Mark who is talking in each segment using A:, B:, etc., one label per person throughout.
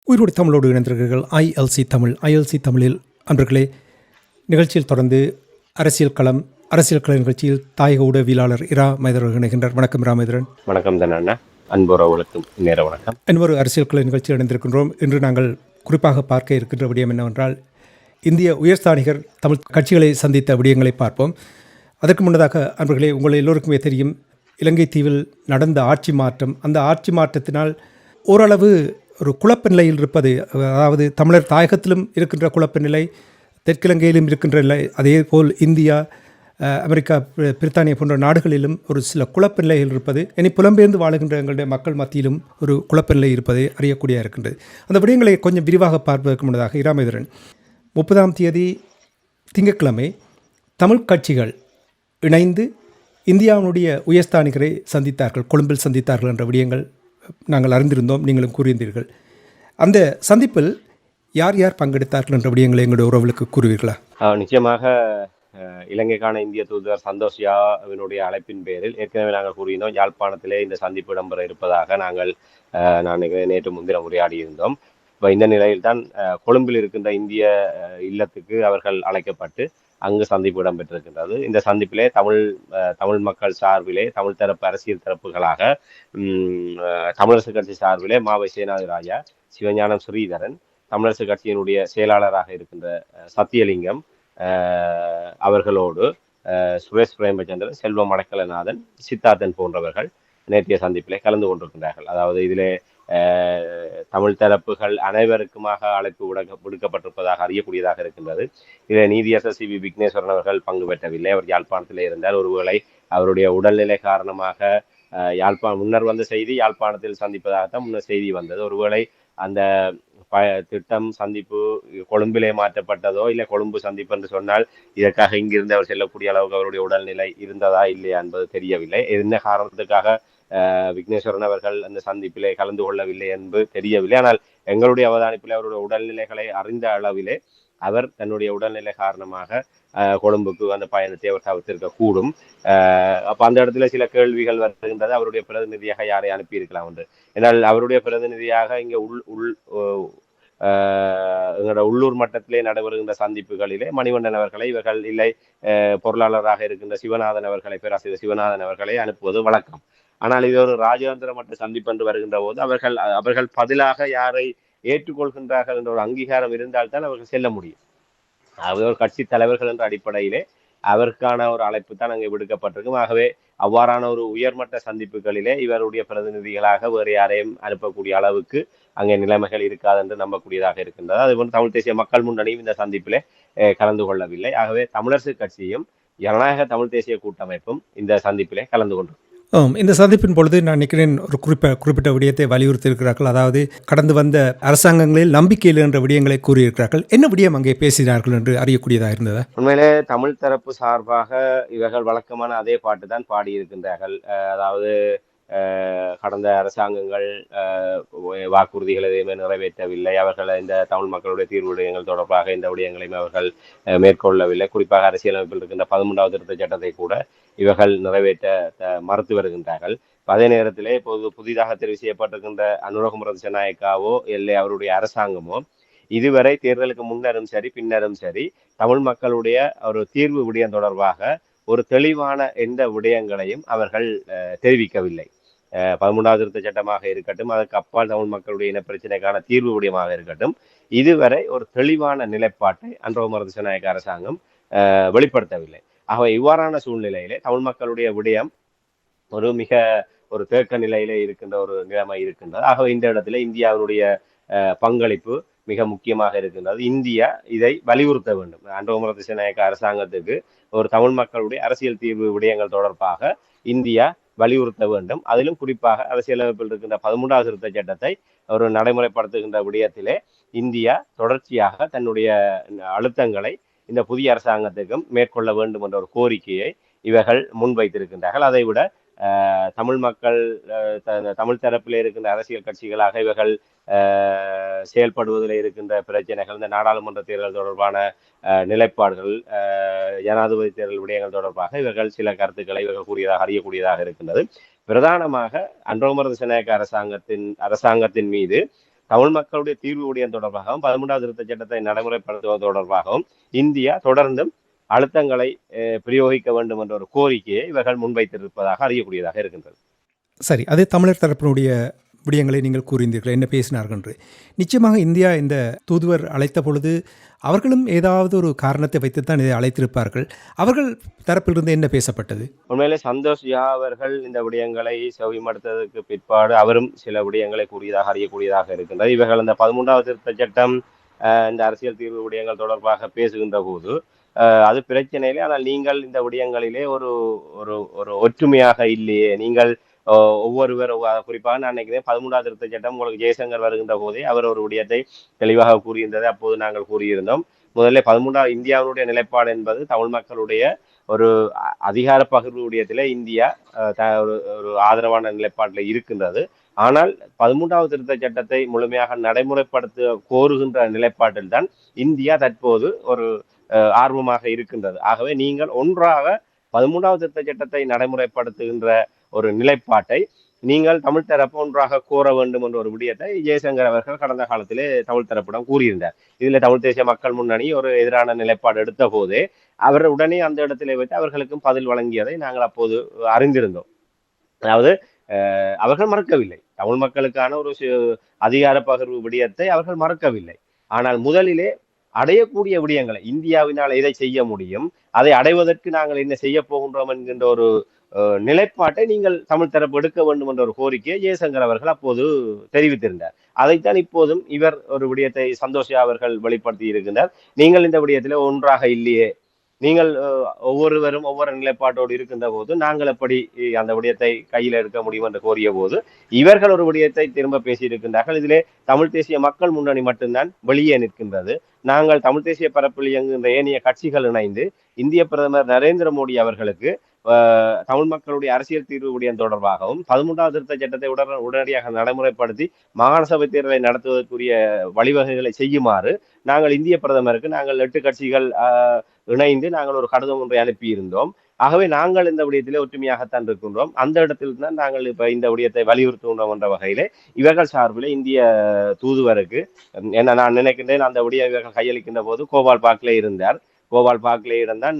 A: உயிரோடு தமிழோடு இணைந்திருக்கிறீர்கள் ஐஎல்சி தமிழ். ஐஎல்சி தமிழில் அன்பர்களே, நிகழ்ச்சியில் தொடர்ந்து அரசியல் கள நிகழ்ச்சியில் தாயக ஊடகவியலாளர் இரா மைதரன் இணைகின்றார். வணக்கம் ராமேந்திரன்.
B: வணக்கம் தானண்ணா. அன்புறவுகளுக்கும் நேர வணக்கம்.
A: இன்னொரு அரசியல் கள நிகழ்ச்சியில் இணைந்திருக்கின்றோம். இன்று நாங்கள் குறிப்பாக பார்க்க இருக்கின்ற விடயம் என்னவென்றால், இந்திய உயர்ஸ்தானிகர் தமிழ் கட்சிகளை சந்தித்த விடயங்களை பார்ப்போம். அதற்கு முன்னதாக அன்பர்களே, உங்கள் எல்லோருக்குமே தெரியும், இலங்கை தீவில் நடந்த ஆட்சி மாற்றம். அந்த ஆட்சி மாற்றத்தினால் ஓரளவு ஒரு குழப்ப நிலையில் இருப்பது, அதாவது தமிழர் தாயகத்திலும் இருக்கின்ற குழப்ப நிலை, தெற்கிலங்கையிலும் இருக்கின்ற நிலை, அதே போல் இந்தியா, அமெரிக்கா, பிரித்தானியா போன்ற நாடுகளிலும் ஒரு சில குழப்ப நிலைகள் இருப்பது, இனி புலம்பெயர்ந்து வாழுகின்ற எங்களுடைய மக்கள் மத்தியிலும் ஒரு குழப்ப நிலை இருப்பது அறியக்கூடியதாக இருக்கின்றது. அந்த விடயங்களை கொஞ்சம் விரிவாக பார்ப்பதற்கு முன்னதாக இராமேந்திரன், 30ஆம் தேதி திங்கட்கிழமை தமிழ் கட்சிகள் இணைந்து இந்தியாவினுடைய உயர்ஸ்தானிகரை சந்தித்தார்கள், கொழும்பில் சந்தித்தார்கள் என்ற விடயங்கள் நாங்கள் அறிந்திருந்தோம், நீங்களும் கூறியிருந்தீர்கள். அந்த சந்திப்பில் யார் யார் பங்கெடுத்தார்கள் என்ற விடயங்களை எங்களுடைய உறவுகளுக்கு கூறுவீர்களா?
B: நிச்சயமாக இலங்கைக்கான இந்திய தூதர் சந்தோஷ் யாவினுடைய அழைப்பின் பேரில் ஏற்கனவே நாங்கள் கூறியிருந்தோம், யாழ்ப்பாணத்திலே இந்த சந்திப்பு இடம்பெற இருப்பதாக நான் நேற்று முன்தினம் உரையாடியிருந்தோம். இப்போ இந்த நிலையில்தான் கொழும்பில் இருக்கின்ற இந்திய இல்லத்துக்கு அவர்கள் அழைக்கப்பட்டு அங்கு சந்திப்பு இடம்பெற்றிருக்கின்றது. இந்த சந்திப்பிலே தமிழ் மக்கள் சார்பிலே, தமிழ் தரப்பு அரசியல் தரப்புகளாக தமிழரசு கட்சி சார்பிலே மாவை சேனாதிராஜா, சிவஞானம் ஸ்ரீதரன், தமிழரசு கட்சியினுடைய செயலாளராக இருக்கின்ற சத்தியலிங்கம் அவர்களோடு சுரேஷ் பிரேமச்சந்திரன், செல்வம் அடக்கலநாதன், சித்தார்த்தன் போன்றவர்கள் நேற்றைய சந்திப்பிலே கலந்து கொண்டிருக்கின்றார்கள். அதாவது இதிலே தமிழ் தரப்புகள் அனைவருக்குமாக அழைப்பு விடுக்கப்பட்டிருப்பதாக அறியக்கூடியதாக இருக்கின்றது. இதில் நீதியரசர் சி வி விக்னேஸ்வரன் அவர்கள் பங்கு பெற்றவில்லை. அவர் யாழ்ப்பாணத்திலே இருந்தார். ஒருவேளை அவருடைய உடல்நிலை காரணமாக முன்னர் வந்த செய்தி யாழ்ப்பாணத்தில் சந்திப்பதாகத்தான் முன்னர் செய்தி வந்தது. ஒருவேளை அந்த திட்டம் சந்திப்பு கொழும்பிலே மாற்றப்பட்டதோ இல்லை கொழும்பு சந்திப்பு என்று சொன்னால் இதற்காக இங்கிருந்து அவர் செல்லக்கூடிய அளவுக்கு அவருடைய உடல்நிலை இருந்ததா இல்லையா என்பது தெரியவில்லை. என்ன காரணத்துக்காக விக்னேஸ்வரன் அவர்கள் அந்த சந்திப்பிலே கலந்து கொள்ளவில்லை என்பது தெரியவில்லை. ஆனால் எங்களுடைய அவதானிப்பிலே அவருடைய உடல்நிலைகளை அறிந்த அளவிலே அவர் தன்னுடைய உடல்நிலை காரணமாக கொழும்புக்கு அந்த பயணத்தை அவர் தவிர்த்திருக்க கூடும். அப்ப அந்த இடத்துல சில கேள்விகள் வருகின்றது, அவருடைய பிரதிநிதியாக யாரை அனுப்பியிருக்கலாம் என்று. என்றால் அவருடைய பிரதிநிதியாக இங்கே எங்களோட உள்ளூர் மட்டத்திலே நடைபெறுகின்ற சந்திப்புகளிலே மணிவண்ணன் அவர்களை இவர்கள் இல்லை, பொருளாளராக இருக்கின்ற சிவநாதன் அவர்களை, பேராசிரியர் சிவநாதன் அவர்களை அனுப்புவது வழக்கம். ஆனால் இது ஒரு ராஜதந்திர மட்ட சந்திப்பு என்று வருகின்ற போது அவர்கள் பதிலாக யாரை ஏற்றுக்கொள்கின்றார்கள் என்ற ஒரு அங்கீகாரம் இருந்தால்தான் அவர்கள் செல்ல முடியும். அவர் கட்சி தலைவர்கள் என்ற அடிப்படையிலே அவருக்கான ஒரு அழைப்பு தான் அங்கே விடுக்கப்பட்டிருக்கும். ஆகவே அவ்வாறான ஒரு உயர்மட்ட சந்திப்புகளிலே இவருடைய பிரதிநிதிகளாக வேறு யாரையும் அனுப்பக்கூடிய அளவுக்கு அங்கே நிலைமைகள் இருக்காது என்று நம்பக்கூடியதாக இருக்கின்றது. அதுபோன்று தமிழ் தேசிய மக்கள் முன்னணியும் இந்த சந்திப்பிலே கலந்து கொள்ளவில்லை. ஆகவே தமிழரசு கட்சியும் ஜனநாயக தமிழ் தேசிய கூட்டமைப்பும் இந்த சந்திப்பிலே கலந்து கொண்டு
A: இந்த சந்திப்பின் பொழுது நான் நினைக்கிறேன் ஒரு குறிப்பிட்ட விடயத்தை வலியுறுத்தி இருக்கிறார்கள். அதாவது கடந்து வந்த அரசாங்கங்களில் நம்பிக்கையில் என்ற விடயங்களை கூறியிருக்கிறார்கள். என்ன விடயம் அங்கே பேசினார்கள் என்று அறியக்கூடியதாக இருந்ததா?
B: உண்மையிலே தமிழ் தரப்பு சார்பாக இவர்கள் வழக்கமான அதே பாட்டு தான் பாடியிருக்கின்றார்கள். அதாவது கடந்த அரசாங்கங்கள் வாக்குறுதிகள் எதையுமே நிறைவேற்றவில்லை, அவர்கள் இந்த தமிழ் மக்களுடைய தீர்வு விடயங்கள் தொடர்பாக இந்த விடயங்களையும் அவர்கள் மேற்கொள்ளவில்லை. குறிப்பாக அரசியலமைப்பில் இருக்கின்ற 13வது திருத்த சட்டத்தை கூட இவர்கள் நிறைவேற்ற மறுத்து வருகின்றார்கள். அதே நேரத்திலே இப்போது புதிதாக தெரிவு செய்யப்பட்டிருக்கின்ற அனுரகுமார திசாநாயக்காவோ இல்லை அவருடைய அரசாங்கமோ இதுவரை தேர்தலுக்கு முன்னரும் சரி பின்னரும் சரி தமிழ் மக்களுடைய ஒரு தீர்வு விடயம் தொடர்பாக ஒரு தெளிவான எந்த விடயங்களையும் அவர்கள் தெரிவிக்கவில்லை. 13வது திருத்த சட்டமாக இருக்கட்டும், அதற்கு அப்பால் தமிழ் மக்களுடைய இனப்பிரச்சனைக்கான தீர்வு விடயமாக இருக்கட்டும், இதுவரை ஒரு தெளிவான நிலைப்பாட்டை அனுரகுமார திசாநாயக்க அரசாங்கம் வெளிப்படுத்தவில்லை. ஆகவே இவ்வாறான சூழ்நிலையிலே தமிழ் மக்களுடைய விடயம் ஒரு தேக்க நிலையிலே இருக்கின்ற ஒரு நிலைமை இருக்கின்றது. ஆகவே இந்த இடத்துல இந்தியாவினுடைய பங்களிப்பு மிக முக்கியமாக இருக்கின்றது. இந்தியா இதை வலியுறுத்த வேண்டும். அனுரகுமார திசாநாயக்க அரசாங்கத்துக்கு ஒரு தமிழ் மக்களுடைய அரசியல் தீர்வு விடயங்கள் தொடர்பாக இந்தியா வலியுறுத்த வேண்டும். அதிலும் குறிப்பாக அரசியலமைப்பில் இருக்கின்ற 13வது திருத்தச் சட்டத்தை ஒரு நடைமுறைப்படுத்துகின்ற விடயத்திலே இந்தியா தொடர்ச்சியாக தன்னுடைய அழுத்தங்களை இந்த புதிய அரசாங்கத்துக்கும் மேற்கொள்ள வேண்டும் என்ற ஒரு கோரிக்கையை இவர்கள் முன்வைத்திருக்கின்றார்கள். அதை விட தமிழ் மக்கள் தமிழ் தரப்பில் இருக்கின்ற அரசியல் கட்சிகளாக இவர்கள் செயல்படுவதில் இருக்கின்ற பிரச்சனைகள், இந்த நாடாளுமன்ற தேர்தல் தொடர்பான நிலைப்பாடுகள், ஜனாதிபதி தேர்தல் விடயங்கள் தொடர்பாக இவர்கள் சில கருத்துக்களை இவர்கள் கூறியதாக அறியக்கூடியதாக இருக்கின்றது. பிரதானமாக அன்றகுமார திசாநாயக்க அரசாங்கத்தின் மீது தமிழ் மக்களுடைய தீர்வு விடயம் தொடர்பாகவும் 13வது திருத்தச் சட்டத்தை நடைமுறைப்படுத்துவது தொடர்பாகவும் இந்தியா தொடர்ந்தும் அழுத்தங்களை பிரயோகிக்க வேண்டும் என்ற ஒரு கோரிக்கையை இவர்கள் முன்வைத்திருப்பதாக அறியக்கூடியதாக இருக்கின்றது.
A: சரி, அதே தமிழர் தரப்பினுடைய விடயங்களை நீங்கள் கூறியிருந்தீர்கள், என்ன பேசினார்கள் என்று. நிச்சயமாக இந்தியா இந்த தூதுவர் அழைத்த பொழுது அவர்களும் ஏதாவது ஒரு காரணத்தை வைத்துத்தான் இதை அழைத்திருப்பார்கள். அவர்கள் தரப்பிலிருந்து என்ன பேசப்பட்டது?
B: உண்மையிலே சந்தோஷ் ஜா அவர்கள் இந்த விடயங்களை செவிமடுத்ததற்கு பிற்பாடு அவரும் சில விடயங்களை கூறியதாக அறியக்கூடியதாக இருக்கின்றது. இவர்கள் இந்த 13வது திருத்த சட்டம் இந்த அரசியல் தீர்வு விடயங்கள் தொடர்பாக பேசுகின்ற போது அது பிரச்சனையிலே, ஆனால் நீங்கள் இந்த விடயங்களிலே ஒரு ஒரு ஒரு ஒற்றுமையாக இல்லையே, நீங்கள் ஒவ்வொருவர் குறிப்பாக நான் நினைக்கிறேன் 13வது திருத்த சட்டம் உங்களுக்கு ஜெயசங்கர் வருகின்ற போதே அவர் ஒரு விடயத்தை தெளிவாக கூறியிருந்ததை அப்போது நாங்கள் கூறியிருந்தோம். முதல்ல 13வது இந்தியாவுடைய நிலைப்பாடு என்பது தமிழ் மக்களுடைய ஒரு அதிகார பகிர்வு விடயத்திலே இந்தியா ஒரு ஆதரவான நிலைப்பாட்டில் இருக்கின்றது. ஆனால் 13வது திருத்த சட்டத்தை முழுமையாக நடைமுறைப்படுத்த கோருகின்ற நிலைப்பாட்டில் தான் இந்தியா தற்போது ஒரு ஆர்வமாக இருக்கின்றது. ஆகவே நீங்கள் ஒன்றாக 13வது திருத்த சட்டத்தை நடைமுறைப்படுத்துகின்ற ஒரு நிலைப்பாட்டை நீங்கள் தமிழ் தரப்பு ஒன்றாக கோர வேண்டும் என்ற ஒரு விடயத்தை ஜெயசங்கர் அவர்கள் கடந்த காலத்திலே தமிழ் தரப்பிடம் கூறியிருந்தார். இதில் தமிழ் தேசிய மக்கள் முன்னணி ஒரு எதிரான நிலைப்பாடு எடுத்த போதே அவர் உடனே அந்த இடத்திலே வைத்து அவர்களுக்கும் பதில் வழங்கியதை நாங்கள் அப்போது அறிந்திருந்தோம். அதாவது அவர்கள் மறக்கவில்லை, தமிழ் மக்களுக்கான ஒரு அதிகார பகிர்வு விடயத்தை அவர்கள் மறக்கவில்லை. ஆனால் முதலிலே அடையக்கூடிய விடயங்களை இந்தியாவினால் எதை செய்ய முடியும், அதை அடைவதற்கு நாங்கள் என்ன செய்ய போகின்றோம் என்கின்ற ஒரு நிலைப்பாட்டை நீங்கள் தமிழ் தரப்பு எடுக்க வேண்டும் என்ற ஒரு கோரிக்கையை ஜெயசங்கர் அவர்கள் அப்போது தெரிவித்திருந்தார். அதைத்தான் இப்போதும் இவர் ஒரு விடயத்தை சந்தோஷ் அவர்கள் வெளிப்படுத்தி இருக்கின்றார். நீங்கள் இந்த விடயத்திலே ஒன்றாக இல்லையே, நீங்கள் ஒவ்வொருவரும் ஒவ்வொரு நிலைப்பாட்டோடு இருக்கின்ற போது நாங்கள் எப்படி அந்த விடயத்தை கையில் எடுக்க முடியும் என்று கோரிய போது இவர்கள் ஒரு விடயத்தை திரும்ப பேசியிருக்கின்றார்கள். இதிலே தமிழ் தேசிய மக்கள் முன்னணி மட்டும்தான் வெளியே நிற்கின்றது. நாங்கள் தமிழ் தேசிய பரப்பில் இயங்குகின்ற ஏனைய கட்சிகள் இணைந்து இந்திய பிரதமர் நரேந்திர மோடி அவர்களுக்கு தமிழ் மக்களுடைய அரசியல் தீர்வு விடயம் தொடர்பாகவும் 13வது திருத்த சட்டத்தை உடனடியாக நடைமுறைப்படுத்தி மாகாண சபை தேர்தலை நடத்துவதற்குரிய வழிவகைகளை செய்யுமாறு நாங்கள் இந்திய பிரதமருக்கு நாங்கள் 8 கட்சிகள் இணைந்து நாங்கள் ஒரு கடிதம் ஒன்றை அனுப்பியிருந்தோம். ஆகவே நாங்கள் இந்த விடயத்திலே ஒற்றுமையாகத்தான் இருக்கின்றோம். அந்த இடத்தில் தான் நாங்கள் இப்ப இந்த விடயத்தை வலியுறுத்துகின்றோம் என்ற வகையிலே இவர்கள் சார்பில் இந்திய தூதுவருக்கு என்ன நான் நினைக்கின்றேன், அந்த விடயம் இவர்கள் கையளிக்கின்ற போது கோபால் பாக்லே இருந்தார். கோபால் பாக்லேயிடம் தான்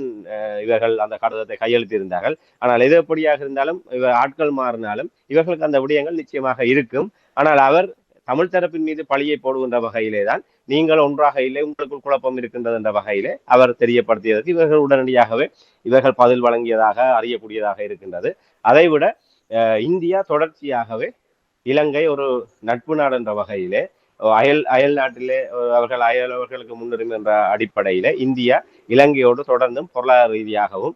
B: இவர்கள் அந்த கடிதத்தை கையெழுத்திருந்தார்கள். ஆனால் எது எப்படியாக இருந்தாலும் ஆட்கள் மாறினாலும் இவர்களுக்கு அந்த விடயங்கள் நிச்சயமாக இருக்கும். ஆனால் அவர் தமிழ் தரப்பின் மீது பழியை போடுகின்ற வகையிலே தான் நீங்கள் ஒன்றாக இல்லை, உங்களுக்குள் குழப்பம் இருக்கின்றது என்ற வகையிலே அவர் தெரியப்படுத்தியதற்கு இவர்கள் உடனடியாகவே இவர்கள் பதில் வழங்கியதாக அறியக்கூடியதாக இருக்கின்றது. அதைவிட இந்தியா தொடர்ச்சியாகவே இலங்கை ஒரு நட்பு நாடு என்ற வகையிலே அயல் நாட்டிலே அவர்களுக்கு முன்னுரிமை என்ற அடிப்படையில இந்தியா இலங்கையோடு தொடர்ந்தும் பொருளாதார ரீதியாகவும்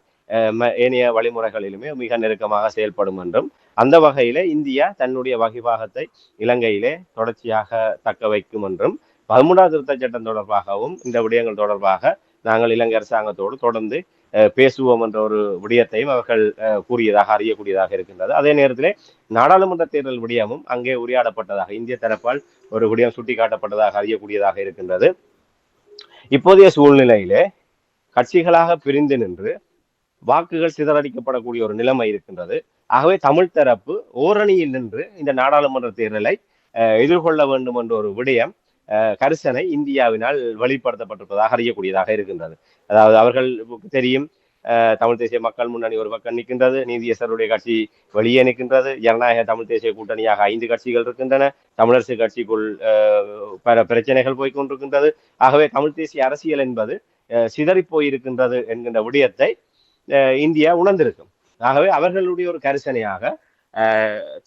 B: ஏனைய வழிமுறைகளிலுமே மிக நெருக்கமாக செயல்படும் என்றும், அந்த வகையில இந்தியா தன்னுடைய வகிபாகத்தை இலங்கையிலே தொடர்ச்சியாக தக்க வைக்கும் என்றும், 13வது திருத்த சட்டம் தொடர்பாகவும் இந்த விடயங்கள் தொடர்பாக நாங்கள் இலங்கை அரசாங்கத்தோடு தொடர்ந்து பேசுவோம் என்ற ஒரு விடயத்தையும் அவர்கள் கூறியதாக அறியக்கூடியதாக இருக்கின்றது. அதே நேரத்திலே நாடாளுமன்ற தேர்தல் விடயமும் அங்கே உரையாடப்பட்டதாக இந்திய தரப்பால் ஒரு விடயம் சுட்டிக்காட்டப்பட்டதாக அறியக்கூடியதாக இருக்கின்றது. இப்போதைய சூழ்நிலையிலே கட்சிகளாக பிரிந்து நின்று வாக்குகள் சிதறடிக்கப்படக்கூடிய ஒரு நிலைமை இருக்கின்றது. ஆகவே தமிழ் தரப்பு ஓரணியில் நின்று இந்த நாடாளுமன்ற தேர்தலை எதிர்கொள்ள வேண்டும் என்ற ஒரு விடயம் கரிசனை இந்தியாவினால் வெளிப்படுத்தப்பட்டிருப்பதாக அறியக்கூடியதாக இருக்கின்றது. அதாவது அவர்களுக்கு தெரியும், தமிழ் தேசிய மக்கள் முன்னணி ஒரு பக்கம் நிற்கின்றது, நீதியரசருடைய கட்சி வெளியே நிற்கின்றது, ஜனநாயக தமிழ் தேசிய கூட்டணியாக 5 கட்சிகள் இருக்கின்றன, தமிழரசு கட்சிக்குள் பல பிரச்சனைகள் போய்கொண்டிருக்கின்றது. ஆகவே தமிழ் தேசிய அரசியல் என்பது சிதறி போயிருக்கின்றது என்கின்ற விடயத்தை இந்தியா உணர்ந்திருக்கும். ஆகவே அவர்களுடைய ஒரு கரிசனையாக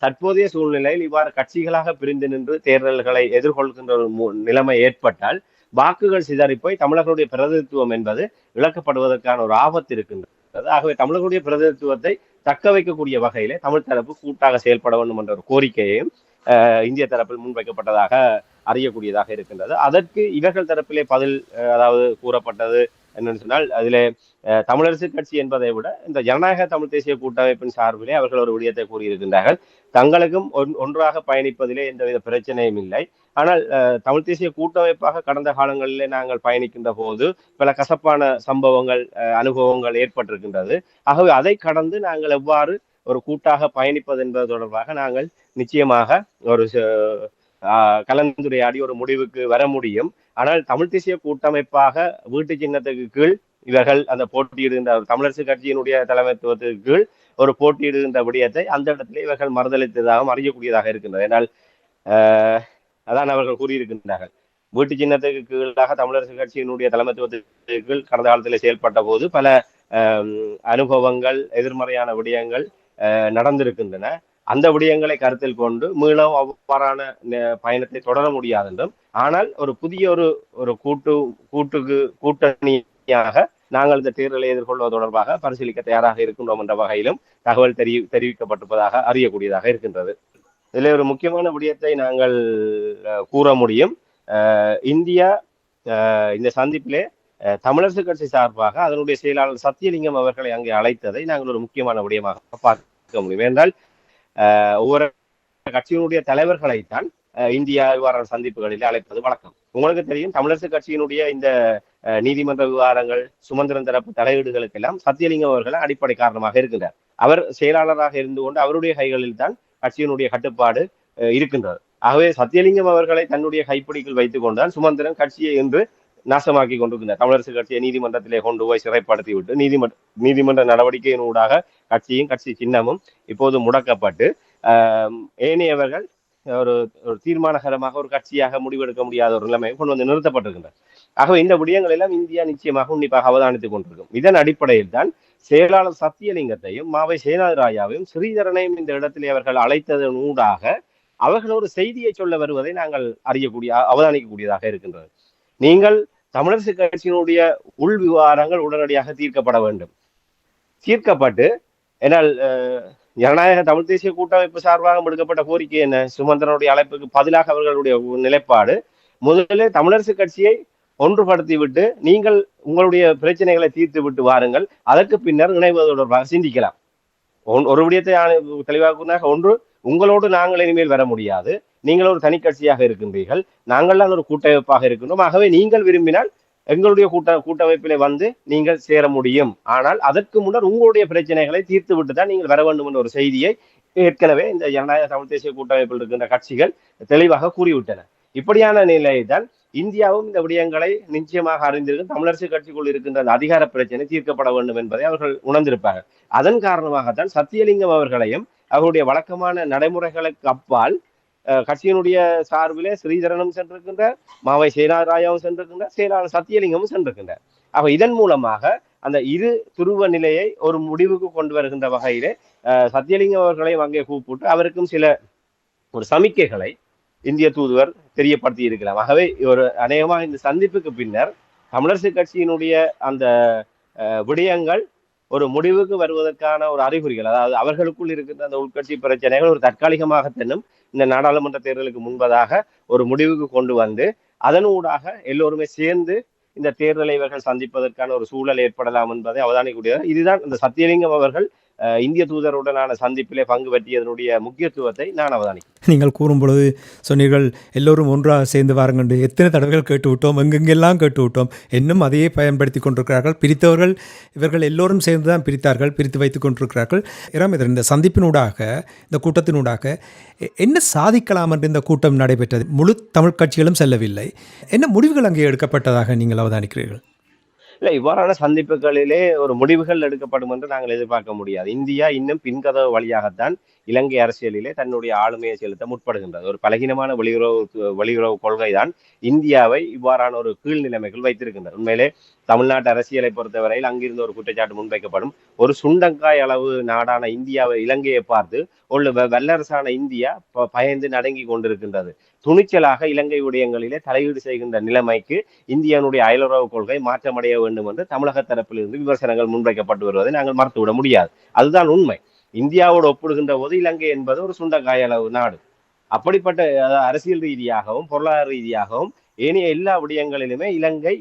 B: தற்போதைய சூழ்நிலையில் இவ்வாறு கட்சிகளாக பிரிந்து நின்று தேர்தல்களை எதிர்கொள்கின்ற ஒரு நிலைமை ஏற்பட்டால் வாக்குகள் சிதறி போய் தமிழர்களுடைய பிரதிநிதித்துவம் என்பது இழக்கப்படுவதற்கான ஒரு ஆபத்து இருக்கின்றது. ஆகவே தமிழர்களுடைய பிரதிநிதித்துவத்தை தக்க வைக்கக்கூடிய வகையிலே தமிழ் தரப்பு கூட்டாக செயல்பட வேண்டும் என்ற ஒரு கோரிக்கையையும் இந்திய தரப்பில் முன்வைக்கப்பட்டதாக அறியக்கூடியதாக இருக்கின்றது. அதற்கு இவர்கள் தரப்பிலே பதில் அதாவது கூறப்பட்டது என்னன்னு சொன்னால், அதிலே தமிழரசு கட்சி என்பதை விட இந்த ஜனநாயக தமிழ் தேசிய கூட்டமைப்பின் சார்பிலே அவர்கள் ஒரு விடயத்தை கூறியிருக்கின்றார்கள். தங்களுக்கும் ஒன்றாக பயணிப்பதிலே எந்தவித பிரச்சனையும் இல்லை. ஆனால் தமிழ் தேசிய கூட்டமைப்பாக கடந்த காலங்களிலே நாங்கள் பயணிக்கின்ற போது பல கசப்பான சம்பவங்கள் அனுபவங்கள் ஏற்பட்டிருக்கின்றது. ஆகவே அதை கடந்து நாங்கள் எவ்வாறு ஒரு கூட்டாக பயணிப்பது என்பது தொடர்பாக நாங்கள் நிச்சயமாக ஒரு கலந்துரையாடி ஒரு முடிவுக்கு வர முடியும். ஆனால் தமிழ் தேசிய கூட்டமைப்பாக வீட்டு சின்னத்துக்கு கீழ் இவர்கள் அந்த போட்டியிடுகின்ற தமிழரசு கட்சியினுடைய தலைமைத்துவத்துக்கு கீழ் ஒரு போட்டியிடுகின்ற விடயத்தை அந்த இடத்திலே இவர்கள் மறுதளித்ததாகவும் அறியக்கூடியதாக இருக்கின்றது. ஏனால் அதான் அவர்கள் கூறியிருக்கின்றார்கள், வீட்டு சின்னத்துக்கு கீழாக தமிழரசு கட்சியினுடைய தலைமைத்துவத்துக்கு கீழ் கடந்த காலத்தில் செயல்பட்ட போது பல அனுபவங்கள் எதிர்மறையான விடயங்கள் நடந்திருக்கின்றன. அந்த விடயங்களை கருத்தில் கொண்டு மீளவும் அவ்வாறான பயணத்தை தொடர முடியாது என்றும், ஆனால் ஒரு புதிய ஒரு கூட்டணியாக நாங்கள் இந்த தேர்தலை எதிர்கொள்வது தொடர்பாக பரிசீலிக்க தயாராக இருக்கின்றோம் என்ற வகையிலும் தகவல் தெரிவிக்கப்பட்டிருப்பதாக அறியக்கூடியதாக இருக்கின்றது. இதில் ஒரு முக்கியமான விடயத்தை நாங்கள் கூற முடியும். இந்தியா இந்த சந்திப்பிலே தமிழரசு கட்சி சார்பாக அதனுடைய செயலாளர் சத்தியலிங்கம் அவர்களை அங்கே அழைத்ததை நாங்கள் ஒரு முக்கியமான விடயமாக பார்க்க முடியும். என்றால் ஒவ்வொரு கட்சியினுடைய தலைவர்களைத்தான் இந்தியா விவகார சந்திப்புகளில் அழைப்பது வழக்கம். உங்களுக்கு தெரியும், தமிழரசு கட்சியினுடைய இந்த நீதிமன்ற விவகாரங்கள் சுமந்திரன் தரப்பு தலையீடுகளுக்கு எல்லாம் சத்தியலிங்கம் அவர்கள் அடிப்படை காரணமாக இருக்கின்றார். அவர் செயலாளராக இருந்து கொண்டு அவருடைய கைகளில் தான் கட்சியினுடைய கட்டுப்பாடு இருக்கின்றது. ஆகவே சத்தியலிங்கம் அவர்களை தன்னுடைய கைப்பிடிக்குள் வைத்துக் கொண்டுதான் சுமந்திரன் கட்சியை என்று நாசமாக்கி கொண்டிருக்கின்றார். தமிழரசு கட்சியை நீதிமன்றத்திலே கொண்டு போய் சிறைப்படுத்தி விட்டு நீதிமன்ற நடவடிக்கையினூடாக கட்சியும் கட்சி சின்னமும் இப்போது முடக்கப்பட்டு ஏனையவர்கள் ஒரு தீர்மானகரமாக ஒரு கட்சியாக முடிவெடுக்க முடியாத ஒரு நிலைமை கொண்டு வந்து நிறுத்தப்பட்டிருக்கின்றனர். ஆகவே இந்த விடயங்கள் எல்லாம் இந்தியா நிச்சயமாக உன்னிப்பாக அவதானித்துக் கொண்டிருக்கும். இதன் அடிப்படையில் தான் செயலாளர் சத்தியலிங்கத்தையும் மாவை சேனாதிராயாவையும் ஸ்ரீதரனையும் இந்த இடத்திலே அவர்கள் அழைத்ததன் ஊடாக அவர்கள் ஒரு செய்தியை சொல்ல வருவதை நாங்கள் அவதானிக்கக்கூடியதாக இருக்கின்றது. நீங்கள் தமிழரசு கட்சியினுடைய உள் விவகாரங்கள் உடனடியாக தீர்க்கப்பட வேண்டும். தீர்க்கப்பட்டு என்னால் ஜனநாயக தமிழ் தேசிய கூட்டமைப்பு சார்பாக விடுக்கப்பட்ட கோரிக்கை என்ன? சுமந்திரனுடைய அழைப்புக்கு பதிலாக அவர்களுடைய நிலைப்பாடு, முதலில் தமிழரசு கட்சியை ஒன்றுபடுத்தி விட்டு நீங்கள் உங்களுடைய பிரச்சனைகளை தீர்த்து விட்டு வாருங்கள், அதற்கு பின்னர் இணைவது தொடர்பாக சிந்திக்கலாம். ஒரு விடயத்தை தெளிவாக ஒன்று, உங்களோடு நாங்கள் இனிமேல் வர முடியாது, நீங்கள் ஒரு தனி கட்சியாக இருக்கின்றீர்கள், நாங்கள்லாம் ஒரு கூட்டமைப்பாக இருக்கின்றோம். ஆகவே நீங்கள் விரும்பினால் எங்களுடைய கூட்டமைப்பிலே வந்து நீங்கள் சேர முடியும். ஆனால் அதற்கு முன்னர் உங்களுடைய பிரச்சனைகளை தீர்த்து விட்டு தான் நீங்கள் வர வேண்டும் என்ற ஒரு செய்தியை ஏற்கனவே இந்த ஜனநாயக தமிழ் தேசிய கூட்டமைப்பில் இருக்கின்ற கட்சிகள் தெளிவாக கூறிவிட்டன. இப்படியான நிலையை தான் இந்தியாவும் இந்த விடயங்களை நிச்சயமாக அறிந்திருக்கும். தமிழரசு கட்சிக்குள் இருக்கின்ற அந்த அதிகார பிரச்சனை தீர்க்கப்பட வேண்டும் என்பதை அவர்கள் உணர்ந்திருப்பார்கள். அதன் காரணமாகத்தான் சத்தியலிங்கம் அவர்களையும் அவருடைய வழக்கமான நடைமுறைகளுக்கு அப்பால் கட்சியினுடைய சார்பிலே ஸ்ரீதரனும் சென்றிருக்கின்றார், மாவை சேனாராயாவும் சென்றிருக்கின்றார், செயலாளர் சத்தியலிங்கமும் சென்றிருக்கின்றார். ஆக இதன் மூலமாக அந்த இரு துருவ நிலையை ஒரு முடிவுக்கு கொண்டு வருகின்ற வகையிலே சத்தியலிங்கம் அவர்களையும் அங்கே கூப்பிட்டு அவருக்கும் சில ஒரு சமிக்கைகளை இந்திய தூதுவர் தெரியப்படுத்தி இருக்கலாம். ஆகவே ஒரு அநேகமாக இந்த சந்திப்புக்கு பின்னர் தமிழரசு கட்சியினுடைய அந்த விடயங்கள் ஒரு முடிவுக்கு வருவதற்கான ஒரு அறிகுறிகள், அதாவது அவர்களுக்குள் இருக்கின்ற அந்த உள்கட்சி பிரச்சனைகள் ஒரு தற்காலிகமாகத்தன்னும் இந்த நாடாளுமன்ற தேர்தலுக்கு முன்பதாக ஒரு முடிவுக்கு கொண்டு வந்து அதனூடாக எல்லோருமே சேர்ந்து இந்த தேர்தலை இவர்கள் சந்திப்பதற்கான ஒரு சூழல் ஏற்படலாம் என்பதை அவதானிக்கூடியது. இதுதான் இந்த சத்தியலிங்கம் அவர்கள் இந்திய தூதருடனான சந்திப்பிலே பங்கு பற்றியதனுடைய முக்கியத்துவத்தை நான் அவதானிக்கிறேன்.
A: நீங்கள் கூறும் பொழுது சொன்னீர்கள், எல்லோரும் ஒன்றாக சேர்ந்து வாருங்கள். எத்தனை தடவைகள் கேட்டுவிட்டோம், எங்கெங்கெல்லாம் கேட்டுவிட்டோம், இன்னும் அதையே பயன்படுத்தி கொண்டிருக்கிறார்கள். பிரித்தவர்கள் இவர்கள் எல்லோரும் சேர்ந்து தான் பிரித்தார்கள், பிரித்து வைத்து கொண்டிருக்கிறார்கள். இந்த சந்திப்பினூடாக, இந்த கூட்டத்தினூடாக என்ன சாதிக்கலாம் என்று இந்த கூட்டம் நடைபெற்றது. முழு தமிழ் கட்சிகளும் செல்லவில்லை. என்ன முடிவுகள் அங்கே எடுக்கப்பட்டதாக நீங்கள் அவதானிக்கிறீர்கள்?
B: இல்லை, இவ்வாறான சந்திப்புகளிலே ஒரு முடிவுகள் எடுக்கப்படும் என்று நாங்கள் எதிர்பார்க்க முடியாது. இந்தியா இன்னும் பின்கதவு வழியாகத்தான் இலங்கை அரசியலிலே தன்னுடைய ஆளுமையை செலுத்த முற்படுகின்றது. ஒரு பலகீனமான வெளியுறவு கொள்கை தான் இந்தியாவை இவ்வாறான ஒரு கீழ் நிலைமைகள் வைத்திருக்கின்றது. உண்மையிலே தமிழ்நாட்டு அரசியலை பொறுத்தவரையில் அங்கிருந்து ஒரு குற்றச்சாட்டு முன்வைக்கப்படும். ஒரு சுண்டங்காய் அளவு நாடான இந்தியாவை, இலங்கையை பார்த்து ஒரு வல்லரசான இந்தியா பயந்து நடுங்கி கொண்டிருக்கின்றது. துணிச்சலாக இலங்கை விடயங்களிலே தலையீடு செய்கின்ற நிலைமைக்கு இந்தியாவுடைய அயலுறவு கொள்கை மாற்றமடைய வேண்டும் என்று தமிழக தரப்பிலிருந்து விமர்சனங்கள் முன்வைக்கப்பட்டு வருவதை நாங்கள் மறுத்துவிட முடியாது. அதுதான் உண்மை. இந்தியாவோடு ஒப்பிடுகின்ற போது இலங்கை என்பது ஒரு சுண்டக்காய் அளவு நாடு. அப்படிப்பட்ட அரசியல் ரீதியாகவும் பொருளாதார ரீதியாகவும் ஏனைய எல்லா விடயங்களிலுமே இலங்கை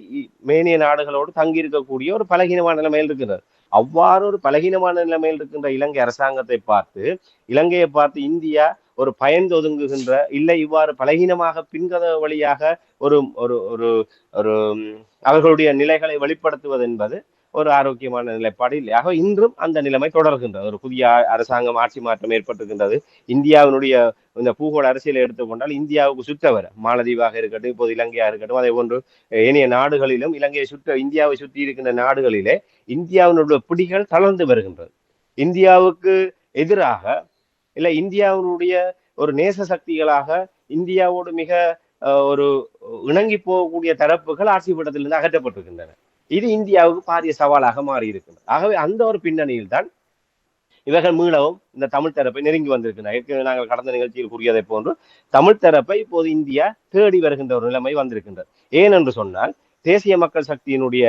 B: மேனிய நாடுகளோடு தங்கியிருக்கக்கூடிய ஒரு பலகீனமான நிலைமையில் இருக்கிறது. அவ்வாறு ஒரு பலகீனமான நிலைமையில் இருக்கின்ற இலங்கை அரசாங்கத்தை பார்த்து, இலங்கையை பார்த்து இந்தியா ஒரு பயந்து ஒதுங்குகின்ற, இல்லை இவ்வாறு பலகீனமாக பின்கதவு வழியாக ஒரு ஒரு ஒரு ஒரு அவர்களுடைய நிலைகளை வெளிப்படுத்துவது என்பது ஒரு ஆரோக்கியமான நிலைப்பாடு இல்லை. ஆக இன்றும் அந்த நிலைமை தொடர்கின்றது. ஒரு புதிய அரசாங்கம் ஆட்சி மாற்றம் ஏற்பட்டிருக்கின்றது. இந்தியாவினுடைய இந்த பூகோள அரசியலை எடுத்துக்கொண்டால் இந்தியாவுக்கு சுற்றவர மாலதீவாக இருக்கட்டும், இப்போது இலங்கையாக இருக்கட்டும், அதே போன்று ஏனைய நாடுகளிலும் இலங்கையை இந்தியாவை சுற்றி இருக்கின்ற நாடுகளிலே இந்தியாவினுடைய பிடிகள் தளர்ந்து வருகின்றது. இந்தியாவுக்கு எதிராக இல்லை இந்தியாவினுடைய ஒரு நேச சக்திகளாக இந்தியாவோடு மிக ஒரு இணங்கி போகக்கூடிய தரப்புகள் ஆட்சி பீடத்திலிருந்து அகற்றப்பட்டிருக்கின்றன. இது இந்தியாவுக்கு பாரிய சவாலாக மாறி இருக்கின்றது. ஆகவே அந்த ஒரு பின்னணியில் தான் இவர்கள் மீளவும் இந்த தமிழ் தரப்பை நெருங்கி வந்திருக்கின்றனர். ஏற்கனவே நாங்கள் கடந்த நிகழ்ச்சியில் கூறியதை போன்று தமிழ் தரப்பை இப்போது இந்தியா தேடி வருகின்ற ஒரு நிலைமை வந்திருக்கின்றது. ஏனென்று சொன்னால் தேசிய மக்கள் சக்தியினுடைய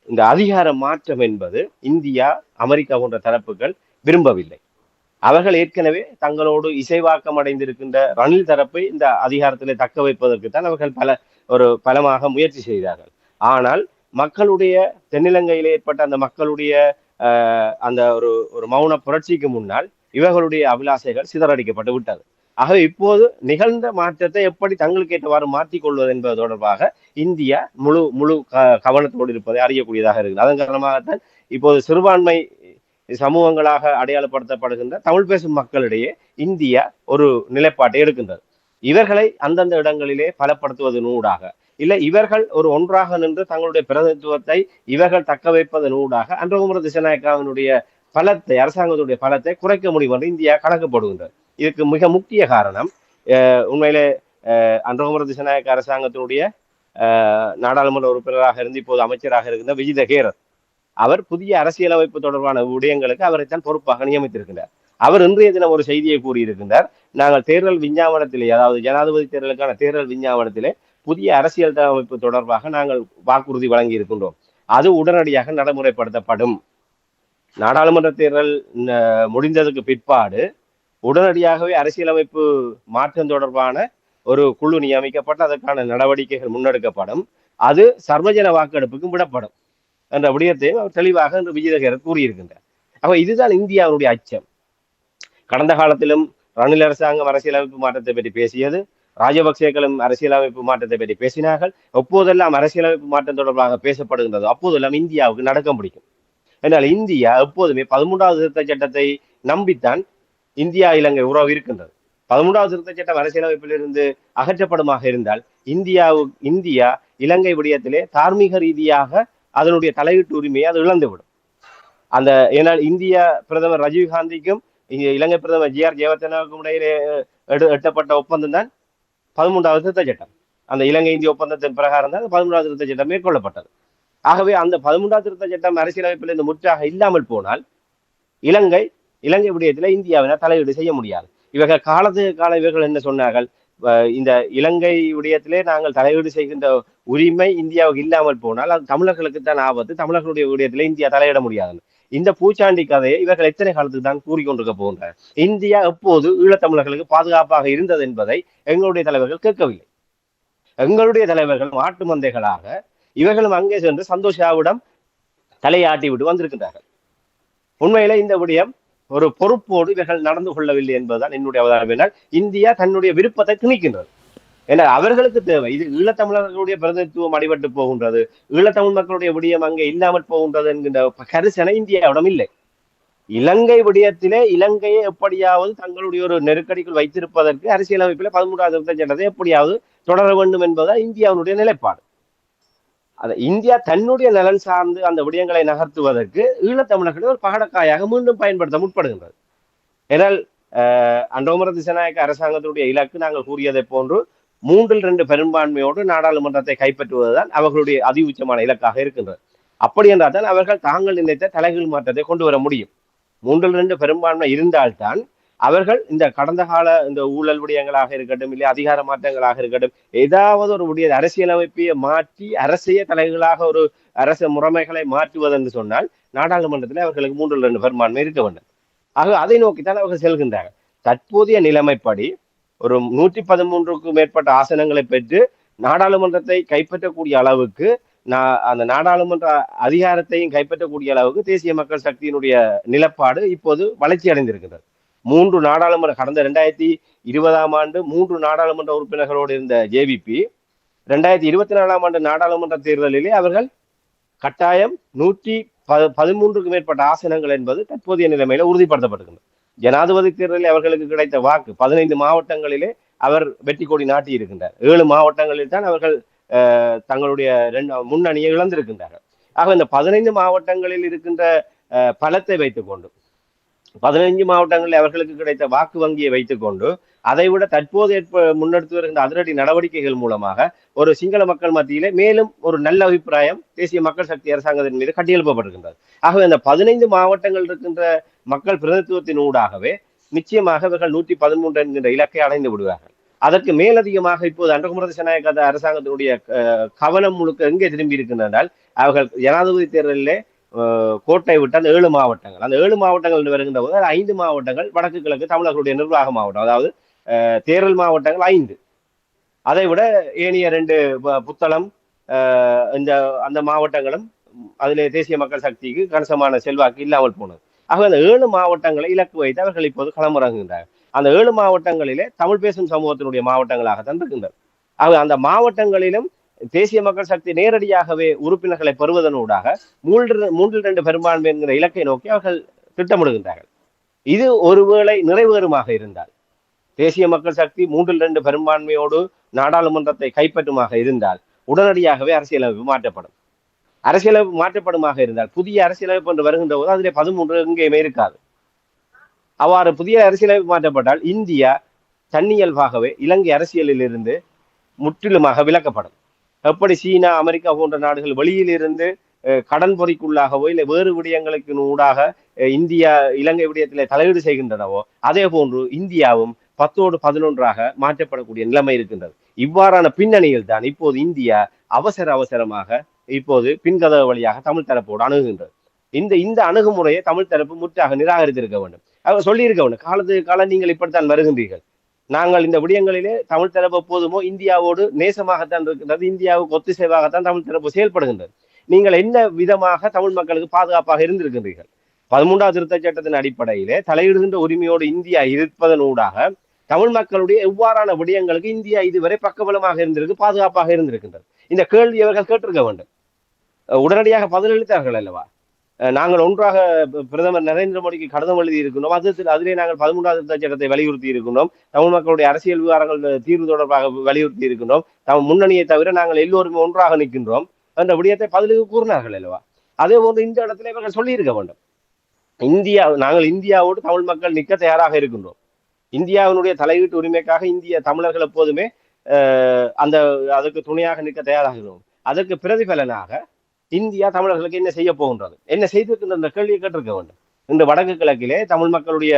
B: இந்த அதிகார மாற்றம் என்பது இந்தியா, அமெரிக்கா போன்ற தரப்புகள் விரும்பவில்லை. அவர்கள் ஏற்கனவே தங்களோடு இசைவாக்கம் அடைந்திருக்கின்ற ரணில் தரப்பை இந்த அதிகாரத்திலே தக்க வைப்பதற்கு தான் அவர்கள் பலமாக முயற்சி செய்தார்கள். ஆனால் மக்களுடைய தென்னிலங்கையில் ஏற்பட்ட அந்த மக்களுடைய அந்த ஒரு மௌன புரட்சிக்கு முன்னால் இவர்களுடைய அபிலாசைகள் சிதறடிக்கப்பட்டு விட்டது. ஆகவே இப்போது நிகழ்ந்த மாற்றத்தை எப்படி தங்களுக்கு ஏற்றவாறு மாற்றிக்கொள்வது என்பது தொடர்பாக இந்தியா முழு கவனத்தோடு இருப்பதை அறியக்கூடியதாக இருக்குது. அதன் காரணமாகத்தான் இப்போது சிறுபான்மை சமூகங்களாக அடையாளப்படுத்தப்படுகின்ற தமிழ் பேசும் மக்களிடையே இந்தியா ஒரு நிலைப்பாட்டை எடுக்கின்றது. இவர்களை அந்தந்த இடங்களிலே பலப்படுத்துவதனூடாக, இல்லை இவர்கள் ஒரு ஒன்றாக நின்று தங்களுடைய பிரதிநிதித்துவத்தை இவர்கள் தக்க வைப்பதன் ஊடாக அன்றகுமர திசாநாயக்காவினுடைய பலத்தை, அரசாங்கத்துடைய பலத்தை குறைக்க முடியும் என்று இந்தியா கணக்கப்படுகின்றது. இதுக்கு மிக முக்கிய காரணம் உண்மையிலே அன்றகுமர திசாநாயக்க அரசாங்கத்தினுடைய நாடாளுமன்ற உறுப்பினராக இருந்து இப்போது அமைச்சராக இருக்கின்ற விஜித கேரத் அவர் புதிய அரசியலமைப்பு தொடர்பான விடயங்களுக்கு அவரைத்தான் பொறுப்பாக நியமித்திருக்கின்றார். அவர் இன்றைய தினம் ஒரு செய்தியை கூறியிருக்கின்றார். நாங்கள் தேர்தல் விஞ்ஞாபனத்திலே, அதாவது ஜனாதிபதி தேர்தலுக்கான தேர்தல் விஞ்ஞாபனத்திலே புதிய அரசியல் அமைப்பு தொடர்பாக நாங்கள் வாக்குறுதி வழங்கி இருக்கின்றோம். அது உடனடியாக நடைமுறைப்படுத்தப்படும். நாடாளுமன்ற தேர்தல் முடிந்ததுக்கு பிற்பாடு உடனடியாகவே அரசியலமைப்பு மாற்றம் தொடர்பான ஒரு குழு நியமிக்கப்பட்டு அதற்கான நடவடிக்கைகள் முன்னெடுக்கப்படும். அது சர்வஜன வாக்கெடுப்புக்கும் விடப்படும் என்ற விடயத்தையும் அவர் தெளிவாக என்று விஜயதகர் கூறியிருக்கின்றார். அப்ப இதுதான் இந்தியாவுடைய அச்சம். கடந்த காலத்திலும் ரணில் அரசாங்கம் அரசியலமைப்பு மாற்றத்தை பற்றி பேசியது, ராஜபக்சேக்களும் அரசியலமைப்பு மாற்றத்தை பற்றி பேசினார்கள். எப்போதெல்லாம் அரசியலமைப்பு மாற்றம் தொடர்பாக பேசப்படுகின்றதோ அப்போதெல்லாம் இந்தியாவுக்கு நடக்க முடியும். என்றால் இந்தியா எப்போதுமே 13வது திருத்த சட்டத்தை நம்பித்தான் இந்தியா இலங்கை உறவு இருக்கின்றது. 13வது திருத்த சட்டம் அரசியலமைப்பிலிருந்து அகற்றப்படுமாக இருந்தால் இந்தியா இலங்கை விடயத்திலே தார்மீக ரீதியாக அதனுடைய தலையீட்டு உரிமையை அது இழந்துவிடும். ஏனால் இந்திய பிரதமர் ராஜீவ்காந்திக்கும் இலங்கை பிரதமர் ஜி ஆர் ஜெயவர்தனாவுக்கும் இடையிலே எட்டப்பட்ட ஒப்பந்தம் தான் 13வது திருத்த சட்டம். அந்த இலங்கை இந்திய ஒப்பந்தத்தின் பிரகாரம் தான் 13வது திருத்த சட்டம் மேற்கொள்ளப்பட்டது. ஆகவே அந்த 13வது திருத்த சட்டம் அரசியலமைப்பிலிருந்து முற்றாக இல்லாமல் போனால் இலங்கை விடயத்தில் இந்தியாவினால் தலையீடு செய்ய முடியாது. இவர்கள் காலத்துக்கு காலம் இவர்கள் என்ன சொன்னார்கள், இந்த இலங்கை விடயத்திலே நாங்கள் தலையீடு செய்கின்ற உரிமை இந்தியாவுக்கு இல்லாமல் போனால் அது தமிழர்களுக்கு தான் ஆபத்து, தமிழர்களுடைய விடயத்திலே இந்தியா தலையிட முடியாது. இந்த பூச்சாண்டி கதையை இவர்கள் எத்தனை காலத்துக்கு தான் கூறிக்கொண்டிருக்க போகின்றனர். இந்தியா எப்போது ஈழத்தமிழர்களுக்கு பாதுகாப்பாக இருந்தது என்பதை எங்களுடைய தலைவர்கள் கேட்கவில்லை. எங்களுடைய தலைவர்கள் மாட்டு மந்தைகளாக இவர்களும் அங்கே சென்று சந்தோஷாவிடம் தலையாட்டி விட்டு வந்திருக்கின்றார்கள். உண்மையிலே இந்த விடயம் ஒரு பொறுப்போடு இவர்கள் நடந்து கொள்ளவில்லை என்பதுதான் என்னுடைய அவதாரம். என்றால் இந்தியா தன்னுடைய விருப்பத்தை திணிக்கின்றது. ஏன்னா அவர்களுக்கு தேவை இது ஈழத்தமிழர்களுடைய பிரதிநிதித்துவம் அடிபட்டு போகின்றது, ஈழத்தமிழ் மக்களுடைய விடயம் அங்கே இல்லாமல் போகின்றது என்கின்ற கரிசனை இந்தியாவிடம் இல்லை. இலங்கை விடயத்திலே இலங்கையை எப்படியாவது தங்களுடைய ஒரு நெருக்கடிக்குள் வைத்திருப்பதற்கு அரசியலமைப்பில் 13வது திருத்த சட்டத்தை எப்படியாவது தொடர வேண்டும் என்பதுதான் இந்தியாவுடைய நிலைப்பாடு. இந்தியா தன்னுடைய நலன் சார்ந்து அந்த விடயங்களை நகர்த்துவதற்கு ஈழத்தமிழர்களை ஒரு பகடக்காயாக மீண்டும் பயன்படுத்த முற்படுகின்றது. ஏனால் அன்றகுமர திசாநாயக்க அரசாங்கத்துடைய இலக்கு நாங்கள் கூறியதை போன்று 3/2 பெரும்பான்மையோடு நாடாளுமன்றத்தை கைப்பற்றுவதுதான் அவர்களுடைய அதி உச்சமான இலக்காக இருக்கின்றது. அப்படி என்றால் தான் அவர்கள் தாங்கள் நினைத்த தலைகீழ் மாற்றத்தை கொண்டு வர முடியும். 3/2 பெரும்பான்மை இருந்தால்தான் அவர்கள் இந்த கடந்த கால இந்த ஊழல் விடயங்களாக இருக்கட்டும், இல்லை அதிகார மாற்றங்களாக இருக்கட்டும், ஏதாவது ஒரு விடய அரசியலமைப்பையை மாற்றி அரசியல் தலைகளாக ஒரு அரச முறைமைகளை மாற்றுவதென்று சொன்னால் நாடாளுமன்றத்தில் அவர்களுக்கு 3/2 பெரும்பான்மை இருக்க வேண்டும். ஆக அதை நோக்கித்தான் அவர்கள் செல்கின்றார்கள். தற்போதைய நிலைமைப்படி ஒரு 113க்கும் மேற்பட்ட ஆசனங்களை பெற்று நாடாளுமன்றத்தை கைப்பற்றக்கூடிய அளவுக்கு அந்த நாடாளுமன்ற அதிகாரத்தையும் கைப்பற்றக்கூடிய அளவுக்கு தேசிய மக்கள் சக்தியினுடைய நிலப்பாடு இப்போது வளர்ச்சி அடைந்திருக்கிறது. 3 நாடாளுமன்ற கடந்த 2020ஆம் ஆண்டு 3 நாடாளுமன்ற உறுப்பினர்களோடு இருந்த ஜேவிபி 2024ஆம் ஆண்டு நாடாளுமன்ற தேர்தலிலே அவர்கள் கட்டாயம் 113க்கும் மேற்பட்ட ஆசனங்கள் என்பது தற்போதைய நிலைமையில உறுதிப்படுத்தப்பட்டிருக்கிறது. ஜனாதிபதி தேர்தலில் அவர்களுக்கு கிடைத்த வாக்கு 15 மாவட்டங்களிலே அவர் வெற்றி கொடி நாட்டி இருக்கின்றார். 7 மாவட்டங்களில் தான் அவர்கள் தங்களுடைய முன்னணியை இழந்திருக்கின்றார்கள். ஆக இந்த 15 மாவட்டங்களில் இருக்கின்ற பலத்தை வைத்துக் கொண்டு 15 மாவட்டங்களில் அவர்களுக்கு கிடைத்த வாக்கு வங்கியை வைத்துக் கொண்டு அதைவிட தற்போது முன்னெடுத்து வருகின்ற அதிரடி நடவடிக்கைகள் மூலமாக ஒரு சிங்கள மக்கள் மத்தியிலே மேலும் ஒரு நல்ல அபிப்பிராயம் தேசிய மக்கள் சக்தி அரசாங்கத்தின் மீது கட்டியெழுப்பப்படுகின்றது. ஆகவே அந்த 15 மாவட்டங்கள் இருக்கின்ற மக்கள் பிரதிநிதித்துவத்தின் ஊடாகவே நிச்சயமாக இவர்கள் 113 என்கின்ற இலக்கை அடைந்து விடுவார்கள். அதற்கு மேலதிகமாக இப்போது அன்றகுமார திசாநாயக்க அரசாங்கத்தினுடைய கவனம் முழுக்க எங்கே திரும்பி இருக்கின்றால் அவர்கள் ஜனாதிபதி தேர்தலிலே கோட்டை விட்டு அந்த 7 மாவட்டங்கள், அந்த 7 மாவட்டங்கள் வருகின்ற போது 5 மாவட்டங்கள் வடக்கு கிழக்கு தமிழர்களுடைய நிர்வாக மாவட்டம், அதாவது தேர்தல் மாவட்டங்கள் 5. அதை விட ஏனைய 2 புத்தளம் இந்த அந்த மாவட்டங்களும் அதிலே தேசிய மக்கள் சக்திக்கு கணிசமான செல்வாக்கு இல்லாமல் போனது. ஆக அந்த 7 மாவட்டங்களை இலக்கு வைத்து அவர்கள் இப்போது களமிறங்குகின்றார்கள். அந்த 7 மாவட்டங்களிலே தமிழ் பேசும் சமூகத்தினுடைய மாவட்டங்களாகத்தான் இருக்கின்றது. ஆக அந்த மாவட்டங்களிலும் தேசிய மக்கள் சக்தி நேரடியாகவே உறுப்பினர்களை பெறுவதனூடாக 3/2 பெரும்பான்மை என்கிற இலக்கை நோக்கி அவர்கள் திட்டமிடுகின்றார்கள். இது ஒருவேளை நிறைவேறுமாக இருந்தால் தேசிய மக்கள் சக்தி 3/2 பெரும்பான்மையோடு நாடாளுமன்றத்தை கைப்பற்றுமாக இருந்தால் உடனடியாகவே அரசியலமைப்பு மாற்றப்படும். அரசியலமைப்பு மாற்றப்படுமாக இருந்தால் புதிய அரசியலமைப்பு என்று வருகின்ற போது அதிலே 13 எங்கேயுமே இருக்காது. அவ்வாறு புதிய அரசியலமைப்பு மாற்றப்பட்டால் இந்தியா தன்னியல்பாகவே இலங்கை அரசியலில் இருந்து முற்றிலுமாக விலக்கப்படும். எப்படி சீனா, அமெரிக்கா போன்ற நாடுகள் வெளியிலிருந்து கடன் பொறிக்குள்ளாகவோ இல்லை வேறு விடயங்களுக்கு ஊடாக இந்தியா இலங்கை விடயத்திலே தலையீடு செய்கின்றனவோ அதே போன்று இந்தியாவும் 10ஓடு 11ஆக மாற்றப்படக்கூடிய நிலைமை இருக்கின்றது. இவ்வாறான பின்னணியில் தான் இப்போது இந்தியா அவசரமாக இப்போது பின்கதவு வழியாக தமிழ் தரப்போடு அணுகுகின்றது. இந்த அணுகுமுறையை தமிழ் தரப்பு முற்றாக நிராகரித்திருக்க வேண்டும். அவர் சொல்லியிருக்க வேண்டும், காலத்துக்கு காலம் நீங்கள் இப்படித்தான் வருகின்றீர்கள், நாங்கள் இந்த விடயங்களிலே தமிழ் தரப்பு எப்போதுமோ இந்தியாவோடு நேசமாகத்தான் இருக்கின்றது, இந்தியாவுக்கு ஒத்திசைவாகத்தான் தமிழ் தரப்பு செயல்படுகின்றது. நீங்கள் என்ன விதமாக தமிழ் மக்களுக்கு பாதுகாப்பாக இருந்திருக்கின்றீர்கள்? 13ஆம் திருத்தச் சட்டத்தின் அடிப்படையிலே தலையிடுகின்ற உரிமையோடு இந்தியா இருப்பதன் ஊடாக தமிழ் மக்களுடைய எவ்வாறான விடயங்களுக்கு இந்தியா இதுவரை பக்கபலமாக இருந்திருக்கு, பாதுகாப்பாக இருந்திருக்கின்றது. இந்த கேள்வி அவர்கள் கேட்டிருக்க வேண்டும். உடனடியாக பதிலளித்தார்கள் அல்லவா? நாங்கள் ஒன்றாக பிரதமர் நரேந்திர மோடிக்கு கடிதம் எழுதி இருக்கின்றோம், அதிலே நாங்கள் 13ஆம் திருத்தச் சட்டத்தை வலியுறுத்தி இருக்கின்றோம், தமிழ் மக்களுடைய அரசியல் விவகாரங்கள் தீர்வு தொடர்பாக வலியுறுத்தி இருக்கின்றோம், முன்னணியை தவிர நாங்கள் எல்லோருமே ஒன்றாக நிற்கின்றோம் என்ற விடயத்தை பதிலுக்கு கூறினார்கள் அல்லவா? அதே போன்று இந்த இடத்துல இவர்கள் சொல்லியிருக்க வேண்டும், நாங்கள் இந்தியாவோடு தமிழ் மக்கள் நிற்க தயாராக இருக்கின்றோம், இந்தியாவினுடைய தலையீட்டு உரிமைக்காக இந்திய தமிழர்கள் எப்போதுமே அதுக்கு துணையாக நிற்க தயாராக இருக்கிறோம். அதற்கு பிரதிபலனாக இந்தியா தமிழர்களுக்கு என்ன செய்ய போகின்றது, என்ன செய்திருக்கின்ற கேள்வியை கேட்டிருக்க வேண்டும். இன்று வடக்கு கிழக்கிலே தமிழ் மக்களுடைய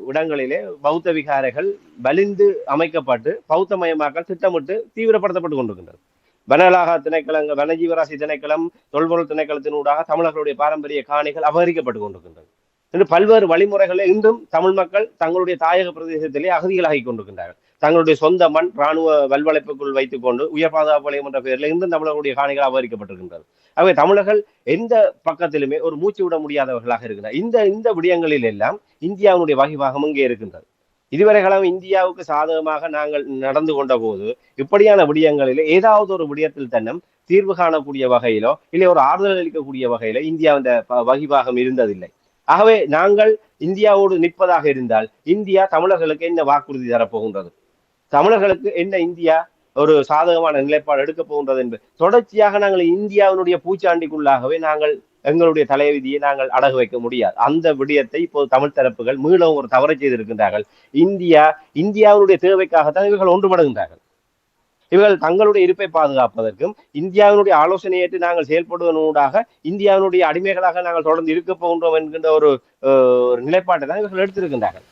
B: இடங்களிலே பௌத்த விகாரைகள் வலிந்து அமைக்கப்பட்டு பௌத்தமயமாக்கல் திட்டமிட்டு தீவிரப்படுத்தப்பட்டு கொண்டிருக்கின்றது. வனலாக திணைக்களங்கள், வனஜீவராசி திணைக்களம், தொல்பொருள் திணைக்களத்தினூடாக தமிழர்களுடைய பாரம்பரிய காணிகள் அபகரிக்கப்பட்டு கொண்டிருக்கின்றது. என்று பல்வேறு வழிமுறைகளில் இன்றும் தமிழ் மக்கள் தங்களுடைய தாயக பிரதேசத்திலே அகதிகளாகி கொண்டிருக்கின்றார்கள். தங்களுடைய சொந்த மண் இராணுவ வல்வளைப்புக்குள் வைத்துக் கொண்டு உயர் பாதுகாப்பு வலயம் என்ற பெயரில் இன்றும் தமிழர்களுடைய காணிகள் அபகரிக்கப்பட்டிருக்கின்றது. ஆகவே தமிழர்கள் எந்த பக்கத்திலுமே ஒரு மூச்சு விட முடியாதவர்களாக இருக்கிறார். இந்த விடயங்களில் எல்லாம் இந்தியாவுடைய வகிபாகம் இங்கே இருக்கின்றது. இதுவரைகளும் இந்தியாவுக்கு சாதகமாக நாங்கள் நடந்து கொண்ட போது இப்படியான விடயங்களில் ஏதாவது ஒரு விடயத்தில் தன்னும் தீர்வு காணக்கூடிய வகையிலோ இல்லை ஒரு ஆறுதல் அளிக்கக்கூடிய வகையிலோ இந்தியாவின் வகிபாகம் இருந்ததில்லை. ஆகவே நாங்கள் இந்தியாவோடு நிற்பதாக இருந்தால் இந்தியா தமிழர்களுக்கு என்ன வாக்குறுதி தரப்போகின்றது, தமிழர்களுக்கு என்ன இந்தியா ஒரு சாதகமான நிலைப்பாடு எடுக்க போகின்றது என்று தொடர்ச்சியாக நாங்கள் இந்தியாவினுடைய பூச்சாண்டிக்குள்ளாகவே நாங்கள் எங்களுடைய தலைவிதியை நாங்கள் அடகு வைக்க முடியாது. அந்த விடயத்தை இப்போது தமிழ் தரப்புகள் மீளவும் ஒரு தவறை செய்திருக்கின்றார்கள். இந்தியாவுடைய தேவைக்காகத்தான் இவர்கள் ஒன்றுபடுகின்றார்கள். இவர்கள் தங்களுடைய இருப்பை பாதுகாப்பதற்கும் இந்தியாவினுடைய ஆலோசனை ஏற்று நாங்கள் செயல்படுவதனூடாக இந்தியாவினுடைய அடிமைகளாக நாங்கள் தொடர்ந்து இருக்க போகின்றோம் என்கின்ற ஒரு நிலைப்பாட்டை தான் இவர்கள் எடுத்திருக்கின்றார்கள்.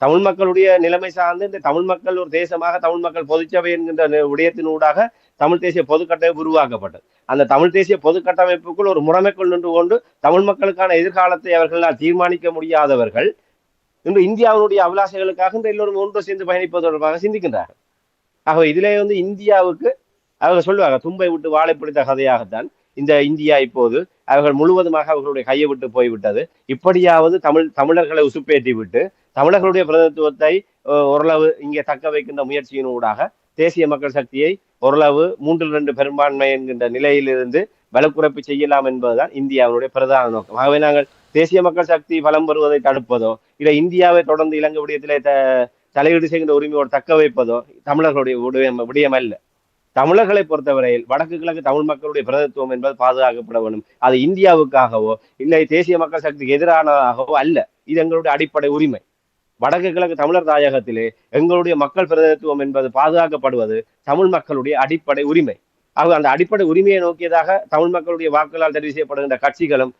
B: தமிழ் மக்களுடைய நிலைமை சார்ந்து இந்த தமிழ் மக்கள் ஒரு தேசமாக தமிழ் மக்கள் பொதுச்சபை என்கின்ற விடயத்தினூடாக தமிழ் தேசிய பொதுக்கட்டமைப்பு உருவாக்கப்பட்டது. அந்த தமிழ் தேசிய பொதுக்கட்டமைப்புக்குள் ஒரு முறைமைக்குள் நின்று கொண்டு தமிழ் மக்களுக்கான எதிர்காலத்தை அவர்களால் தீர்மானிக்க முடியாதவர்கள் இன்று இந்தியாவினுடைய அபிலாஷைகளுக்காக இந்த எல்லோரும் ஒன்று சேர்ந்து பயணிப்பது தொடர்பாக சிந்திக்கின்றார்கள். ஆகவே இதிலே இந்தியாவுக்கு அவர்கள் சொல்லுவாங்க, தும்பை விட்டு வாழை பிடித்த கதையாகத்தான் இந்த இந்தியா இப்போது அவர்கள் முழுவதுமாக அவர்களுடைய கையை விட்டு போய்விட்டது. இப்படியாவது தமிழர்களை உசுப்பேற்றி விட்டு தமிழர்களுடைய பிரதிநிதித்துவத்தை ஓரளவு இங்கே தக்க வைக்கின்ற முயற்சியின் ஊடாக தேசிய மக்கள் சக்தியை ஓரளவு 3/2 பெரும்பான்மை என்கின்ற நிலையிலிருந்து வலுக்குறைப்பு செய்யலாம் என்பதுதான் இந்தியாவுடைய பிரதான நோக்கம். ஆகவே நாங்கள் தேசிய மக்கள் சக்தி பலம் பெறுவதை தடுப்பதோ இல்லை இந்தியாவை தொடர்ந்து இலங்கை விடயத்திலே தலையீடு செய்கின்ற உரிமையோடு தக்க வைப்பதோ தமிழர்களுடைய விடயம் அல்ல. தமிழர்களை பொறுத்தவரையில் வடக்கு கிழக்கு தமிழ் மக்களுடைய பிரதித்துவம் என்பது பாதுகாக்கப்பட வேண்டும். அது இந்தியாவுக்காகவோ இல்லை தேசிய மக்கள் சக்திக்கு எதிரானதாகவோ அல்ல. இது எங்களுடைய அடிப்படை உரிமை. வடக்கு கிழக்கு தமிழர் தாயகத்திலே எங்களுடைய மக்கள் பிரதித்துவம் என்பது பாதுகாக்கப்படுவது தமிழ் மக்களுடைய அடிப்படை உரிமை. ஆக அந்த அடிப்படை உரிமையை நோக்கியதாக தமிழ் மக்களுடைய வாக்குகளால் தெரிவு செய்யப்படுகின்ற கட்சிகளும்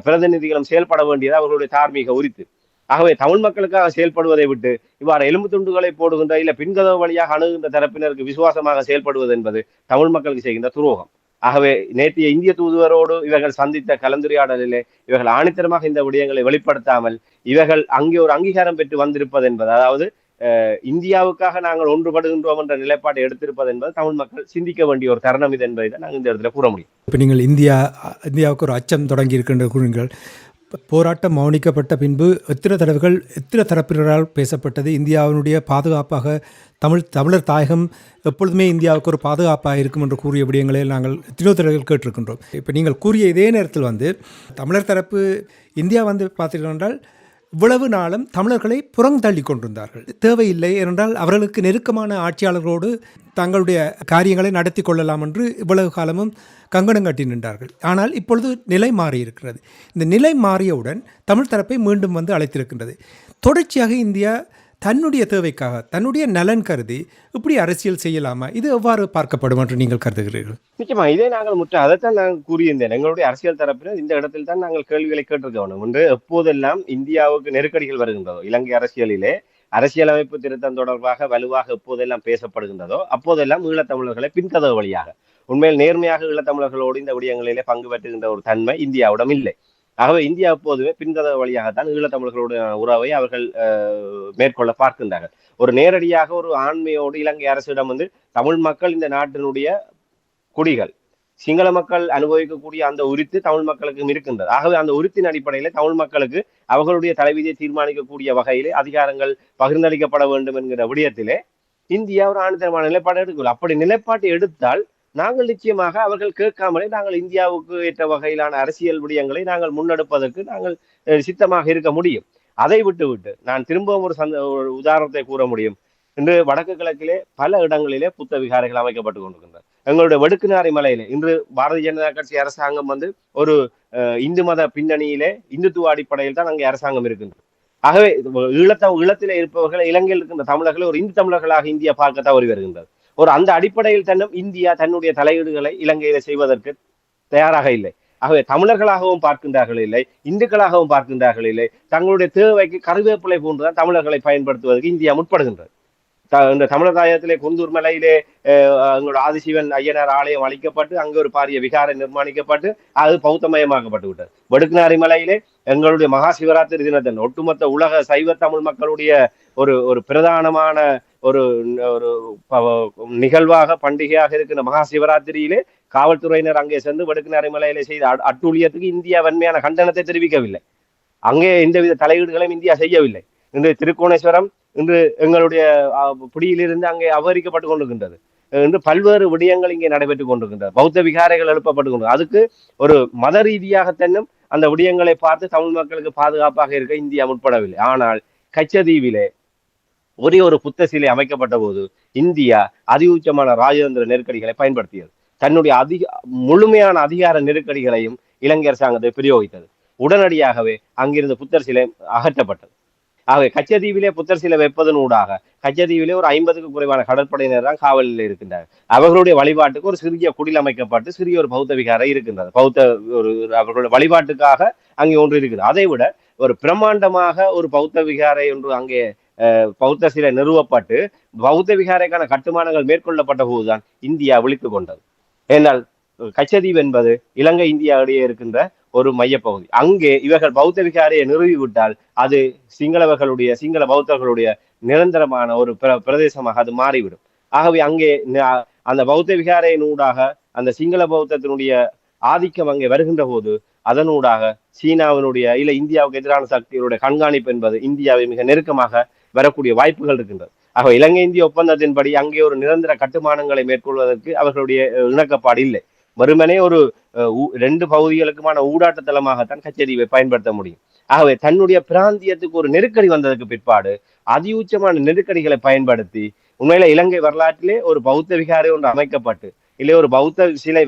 B: பிரதிநிதிகளும் செயல்பட வேண்டியது அவர்களுடைய தார்மீக உரித்து. ஆகவே தமிழ் மக்களுக்காக செயல்படுவதை விட்டு இவ்வாறு எலும்பு துண்டுகளை போடுகின்ற இல்ல பின்கதவு வழியாக அணுகின்ற தரப்பினருக்கு விசுவாசமாக செயல்படுவது என்பது தமிழ் மக்களுக்கு செய்கின்ற துரோகம். ஆகவே நேற்றைய இந்திய தூதுவரோடு இவர்கள் சந்தித்த கலந்துரையாடலிலே இவர்கள் ஆணித்தரமாக இந்த விடயங்களை வெளிப்படுத்தாமல் இவர்கள் அங்கே ஒரு அங்கீகாரம் பெற்று வந்திருப்பது என்பது, அதாவது இந்தியாவுக்காக நாங்கள் ஒன்றுபடுகின்றோம் என்ற நிலைப்பாட்டை எடுத்திருப்பது என்பது தமிழ் மக்கள் சிந்திக்க வேண்டிய ஒரு தருணம் இது என்பதை தான் நாங்கள் இந்த இடத்துல கூற முடியும்.
A: இப்போ நீங்கள் இந்தியாவுக்கு ஒரு அச்சம் தொடங்கி இருக்கின்ற கூறுங்கள். போராட்டம் மௌனிக்கப்பட்ட பின்பு எத்தனை தடவைகள் எத்தனை தரப்பினரால் பேசப்பட்டது இந்தியாவினுடைய பாதுகாப்பாக தமிழர் தாயகம் எப்பொழுதுமே இந்தியாவுக்கு ஒரு பாதுகாப்பாக இருக்கும் என்று கூறிய விடயங்களை நாங்கள் எத்தனையோ தடவைகள் கேட்டிருக்கின்றோம். இப்போ நீங்கள் கூறிய இதே நேரத்தில் தமிழர் தரப்பு இந்தியா பார்த்தீர்கள் என்றால் இவ்வளவு நாளும் தமிழர்களை புறந்தள்ளி கொண்டிருந்தார்கள். தேவையில்லை என்றால் அவர்களுக்கு நெருக்கமான ஆட்சியாளர்களோடு தங்களுடைய காரியங்களை நடத்தி கொள்ளலாம் என்று இவ்வளவு காலமும் கங்கணம் கட்டி நின்றார்கள். ஆனால் இப்பொழுது நிலை மாறியிருக்கிறது. இந்த நிலை மாறியவுடன் தமிழ் தரப்பை மீண்டும் அழைத்திருக்கின்றது. தொடர்ச்சியாக இந்தியா தன்னுடைய தேவைக்காக தன்னுடைய நலன் கருதி இப்படி அரசியல் செய்யலாமா? இது எவ்வாறு பார்க்கப்படும் என்று நீங்கள் கருதுகிறீர்கள்?
B: நிச்சயமா இதே நாங்கள் அதைத்தான் நாங்கள் கூறியிருந்தேன். எங்களுடைய அரசியல் தரப்பினர் இந்த இடத்தில் தான் நாங்கள் கேள்விகளை கேட்டிருக்கணும் என்று எப்போதெல்லாம் இந்தியாவுக்கு நெருக்கடிகள் வருகின்றதோ, இலங்கை அரசியலிலே அரசியலமைப்பு திருத்தம் தொடர்பாக வலுவாக எப்போதெல்லாம் பேசப்படுகின்றதோ அப்போதெல்லாம் ஈழத்தமிழர்களை பின்கதவு வழியாக உண்மையில் நேர்மையாக ஈழத்தமிழர்களோடு இந்த விடயங்களிலே பங்கு பெற்றுகின்ற ஒரு தன்மை இந்தியாவிடம் இல்லை. ஆகவே இந்தியா எப்போதுமே பின்கதவு வழியாகத்தான் ஈழத்தமிழர்களுடைய உறவை அவர்கள் மேற்கொள்ள பார்க்கின்றார்கள். ஒரு நேரடியாக ஒரு ஆண்மையோடு இலங்கை அரசிடம் தமிழ் மக்கள் இந்த நாட்டினுடைய குடிகள், சிங்கள மக்கள் அனுபவிக்கக்கூடிய அந்த உரித்து தமிழ் மக்களுக்கும் இருக்கின்றது. ஆகவே அந்த உரித்தின் அடிப்படையில தமிழ் மக்களுக்கு அவர்களுடைய தலைவிதியை தீர்மானிக்கக்கூடிய வகையிலே அதிகாரங்கள் பகிர்ந்தளிக்கப்பட வேண்டும் என்கிற விடயத்திலே இந்தியா ஒரு ஆணித்தரமான நிலைப்பாடு எடுக்கல. அப்படி நிலைப்பாட்டை எடுத்தால் நாங்கள் நிச்சயமாக அவர்கள் கேட்காமலே நாங்கள் இந்தியாவுக்கு ஏற்ற வகையிலான அரசியல் விடயங்களை நாங்கள் முன்னெடுப்பதற்கு நாங்கள் சித்தமாக இருக்க முடியும். அதை விட்டு நான் திரும்பவும் ஒரு உதாரணத்தை கூற முடியும். இன்று வடக்கு கிழக்கிலே பல இடங்களிலே புத்த விகாரைகள் அமைக்கப்பட்டு கொண்டிருக்கின்றன. எங்களுடைய வெடுக்குநாரி மலையிலே இன்று பாரதிய ஜனதா கட்சி அரசாங்கம் ஒரு இந்து மத பின்னணியிலே இந்துத்துவ அடிப்படையில் தான் அங்கே அரசாங்கம் இருக்கின்றது. ஆகவே ஈழத்திலே இருப்பவர்கள் இலங்கையில் இருக்கின்ற தமிழர்களை ஒரு இந்து தமிழர்களாக இந்தியா பார்க்க தவறி வருகின்றது. அந்த அடிப்படையில் இந்தியா தன்னுடைய தலையீடுகளை இலங்கையில செய்வதற்கு தயாராக இல்லை. ஆகவே தமிழர்களாகவும் பார்க்கின்றார்கள் இல்லை, இந்துக்களாகவும் பார்க்கின்றார்கள் இல்லை. தங்களுடைய தேவைக்கு கருவேப்பிலை போன்றுதான் தமிழர்களை பயன்படுத்துவதற்கு இந்தியா முற்படுகின்றது. இந்த தமிழர் தாயத்திலே குந்தூர் மலையிலே எங்களோட ஆதிசிவன் ஐயனார் ஆலயம் அளிக்கப்பட்டு அங்கு ஒரு பாரிய விகாரை நிர்மாணிக்கப்பட்டு அது பௌத்தமயமாக்கப்பட்டு விட்டது. வெடுக்குநாரி மலையிலே எங்களுடைய மகா சிவராத்திரி தினத்தன் ஒட்டுமொத்த உலக சைவ தமிழ் மக்களுடைய ஒரு பிரதானமான ஒரு நிகழ்வாக பண்டிகையாக இருக்கின்ற மகா சிவராத்திரியிலே காவல்துறையினர் அங்கே சென்று வெடுக்குநாரி மலையிலே செய்த அட்டூழியத்துக்கு இந்தியா வன்மையான கண்டனத்தை தெரிவிக்கவில்லை. அங்கே எந்தவித தலையீடுகளையும் இந்தியா செய்யவில்லை. இன்று திருக்கோணேஸ்வரம் இன்று எங்களுடைய பிடியிலிருந்து அங்கே அபகரிக்கப்பட்டு கொண்டிருக்கின்றது. இன்று பல்வேறு விடயங்கள் இங்கே நடைபெற்றுக் கொண்டிருக்கின்றது. பௌத்த விகாரைகள் எழுப்பப்பட்டு கொண்டு அதுக்கு ஒரு மத ரீதியாக தன்னும் அந்த விடயங்களை பார்த்து தமிழ் மக்களுக்கு பாதுகாப்பாக இருக்க இந்தியா முற்படவில்லை. ஆனால் கச்சதீவிலே ஒரே ஒரு புத்த சிலை அமைக்கப்பட்ட போது இந்தியா அதிஉச்சமான ராஜதந்திர நெருக்கடிகளை பயன்படுத்தியது. தன்னுடைய முழுமையான அதிகார நெருக்கடிகளையும் இலங்கை அரசாங்கத்தை பிரயோகித்தது. உடனடியாகவே அங்கிருந்து புத்தர் சிலை அகற்றப்பட்டது. ஆகவே கச்சதீவிலே புத்தர் சிலை வைப்பதன் ஊடாக கச்சதீவிலே ஒரு 50க்கும் குறைவான கடற்படையினர் தான் காவலில் இருக்கின்றார். அவர்களுடைய வழிபாட்டுக்கு ஒரு சிறிய குடில் அமைக்கப்பட்டு சிறிய ஒரு பௌத்த விகாரை இருக்கின்றது. அவர்களுடைய வழிபாட்டுக்காக அங்கே ஒன்று இருக்குது. அதை விட ஒரு பிரம்மாண்டமாக ஒரு பௌத்த விகாரை ஒன்று அங்கே பௌத்த சிலை நிறுவப்பட்டு பௌத்த விகாரைக்கான கட்டுமானங்கள் மேற்கொள்ளப்பட்ட போதுதான் இந்தியா விழித்துக் கொண்டது. ஏனால் கச்சதீவு என்பது இலங்கை இந்தியா இடையே இருக்கின்ற ஒரு மையப்பகுதி. அங்கே இவர்கள் பௌத்த விகாரையை நிறுவிவிட்டால் அது சிங்கள பௌத்தர்களுடைய நிரந்தரமான ஒரு பிரதேசமாக அது மாறிவிடும். ஆகவே அங்கே அந்த பௌத்த விகாரையின் ஊடாக அந்த சிங்கள பௌத்தத்தினுடைய ஆதிக்கம் அங்கே வருகின்ற போது அதனூடாக சீனாவினுடைய இந்தியாவுக்கு எதிரான சக்திகளுடைய கண்காணிப்பு என்பது இந்தியாவை மிக நெருக்கமாக வரக்கூடிய வாய்ப்புகள் இருக்கின்றது. ஆக இலங்கை இந்திய ஒப்பந்தத்தின்படி அங்கே ஒரு நிரந்தர கட்டுமானங்களை மேற்கொள்வதற்கு அவர்களுடைய இணக்கப்பாடு இல்லை. வெறுமனே ஒரு 2 பகுதிகளுக்குமான ஊடாட்ட தளமாகத்தான் கச்சதீவை பயன்படுத்த முடியும். ஆகவே தன்னுடைய பிராந்தியத்துக்கு ஒரு நெருக்கடி வந்ததற்கு பிற்பாடு அதியுச்சமான நெருக்கடிகளை பயன்படுத்தி உண்மையில இலங்கை வரலாற்றிலே ஒரு பௌத்த விகாரை ஒன்று அமைக்கப்பட்டு இல்லை ஒரு பௌத்த சிலை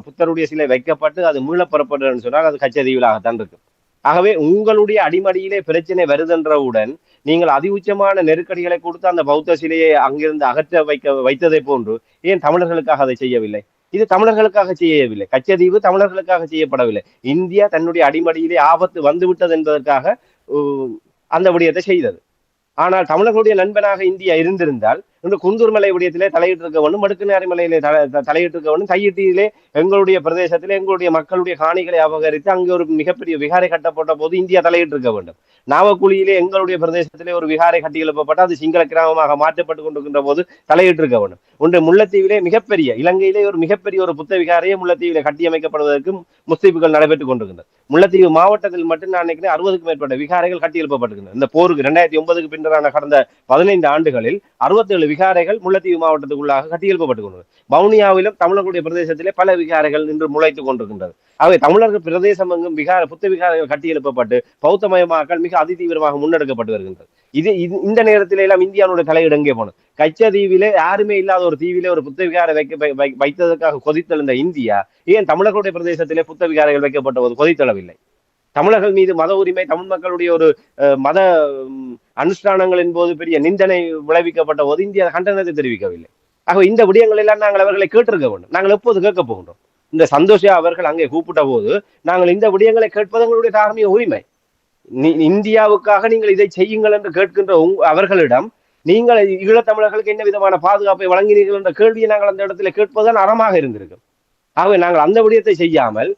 B: புத்தருடைய சிலை வைக்கப்பட்டு அது மீளப்பெறப்பட்டதுன்னு சொன்னால் அது கச்சதீவிலாகத்தான் இருக்கும். ஆகவே உங்களுடைய அடிமடியிலே பிரச்சனை வருதென்றவுடன் நீங்கள் அதிஉச்சமான நெருக்கடிகளை கொடுத்து அந்த பௌத்த சிலையை அங்கிருந்து அகற்ற வைத்ததை போன்று ஏன் தமிழர்களுக்காக அதை செய்யவில்லை? இது தமிழர்களுக்காக செய்யவில்லை. கச்சதீவு தமிழர்களுக்காக செய்யப்படவில்லை. இந்தியா தன்னுடைய அடிமடியிலே ஆபத்து வந்துவிட்டது என்பதற்காக அந்த விடயத்தை செய்தது. ஆனால் தமிழர்களுடைய நண்பனாக இந்தியா இருந்திருந்தால் இன்று குந்தூர்மலை விடயத்திலே தலையிட்டு இருக்க வேண்டும், மடுக்குநாரி மலையிலே தலையிட்டு இருக்க வேண்டும், தையிட்டியிலே எங்களுடைய பிரதேசத்திலே எங்களுடைய மக்களுடைய காணிகளை அபகரித்து அங்கே ஒரு மிகப்பெரிய விகாரை கட்டப்பட்ட போது இந்தியா தலையிட்டு இருக்க வேண்டும். நாவக்குழியிலே எங்களுடைய பிரதேசத்திலே ஒரு விகாரை கட்டி எழுப்பப்பட்டு அது சிங்கள கிராமமாக மாற்றப்பட்டு கொண்டிருக்கின்ற போது தலையிட்டு இருக்க வேண்டும். ஒன்று முல்லைத்தீவிலே இலங்கையிலே ஒரு மிகப்பெரிய ஒரு புத்த விகாரையே முல்லைத்தீவிலே கட்டியமைக்கப்படுவதற்கு முஸ்தீபுகள் நடைபெற்றுக் கொண்டிருக்கின்றன. முல்லைத்தீவு மாவட்டத்தில் மட்டும் நான் நினைக்கிறேன் 60க்கும் மேற்பட்ட விகாரைகள் கட்டி எழுப்பப்பட்டிருக்கின்றன. இந்த போருக்கு 2009க்கு பின்னரான கடந்த 15 ஆண்டுகளில் 67 விகாரைகள் முல்லைத்தீவு மாவட்டத்துக்குள்ளாக கட்டி எழுப்பப்பட்டுக் கொண்டது. வவுனியாவிலும் தமிழர்களுடைய பிரதேசத்திலே பல விகாரைகள் இன்று முளைத்துக் கொண்டிருக்கின்றது. அவை தமிழர்கள் பிரதேசம் எங்கும் புத்த விகாரைகள் கட்டி எழுப்பப்பட்டு பௌத்தமயமாக்கல் மிக அதிதீவிரமாக முன்னெடுக்கப்பட்டு வருகின்றது. இந்த நேரத்தில எல்லாம் இந்தியாவுடைய தலையீடு எங்கே போனது? கச்சதீவிலே யாருமே இல்லாத ஒரு தீவிலே ஒரு புத்த விகாரை வைத்ததற்காக கொதித்தெழுந்த இந்தியா ஏன் தமிழர்களுடைய பிரதேசத்திலே புத்த விகாரைகள் வைக்கப்பட்ட போது கொதித்தெழவில்லை? தமிழர்கள் மீது மத உரிமை, தமிழ் மக்களுடைய ஒரு மத அனுஷ்டானங்களின் போது பெரிய நிந்தனை விளைவிக்கப்பட்ட போது இந்தியா கண்டனத்தை தெரிவிக்கவில்லை. ஆக இந்த விடயங்கள் எல்லாம் நாங்கள் அவர்களை கேட்டிருக்க வேண்டும். நாங்கள் எப்போது கேட்க போகின்றோம்? இந்த சந்தோஷா அவர்கள் அங்கே கூப்பிட்ட போது நாங்கள் இந்த விடயங்களை கேட்பது எங்களுடைய தார்மீக உரிமை. இந்தியாவுக்காக நீங்கள் இதை செய்யுங்கள் என்று கேட்கின்ற அவர்களிடம் நீங்கள் ஈழத்தமிழர்களுக்கு என்ன விதமான பாதுகாப்பை வழங்கினீர்கள் என்ற கேள்வியை நாங்கள் அந்த இடத்துல கேட்பதுதான் அறமாக இருந்திருக்கும். ஆகவே நாங்கள் அந்த விடயத்தை செய்யாமல்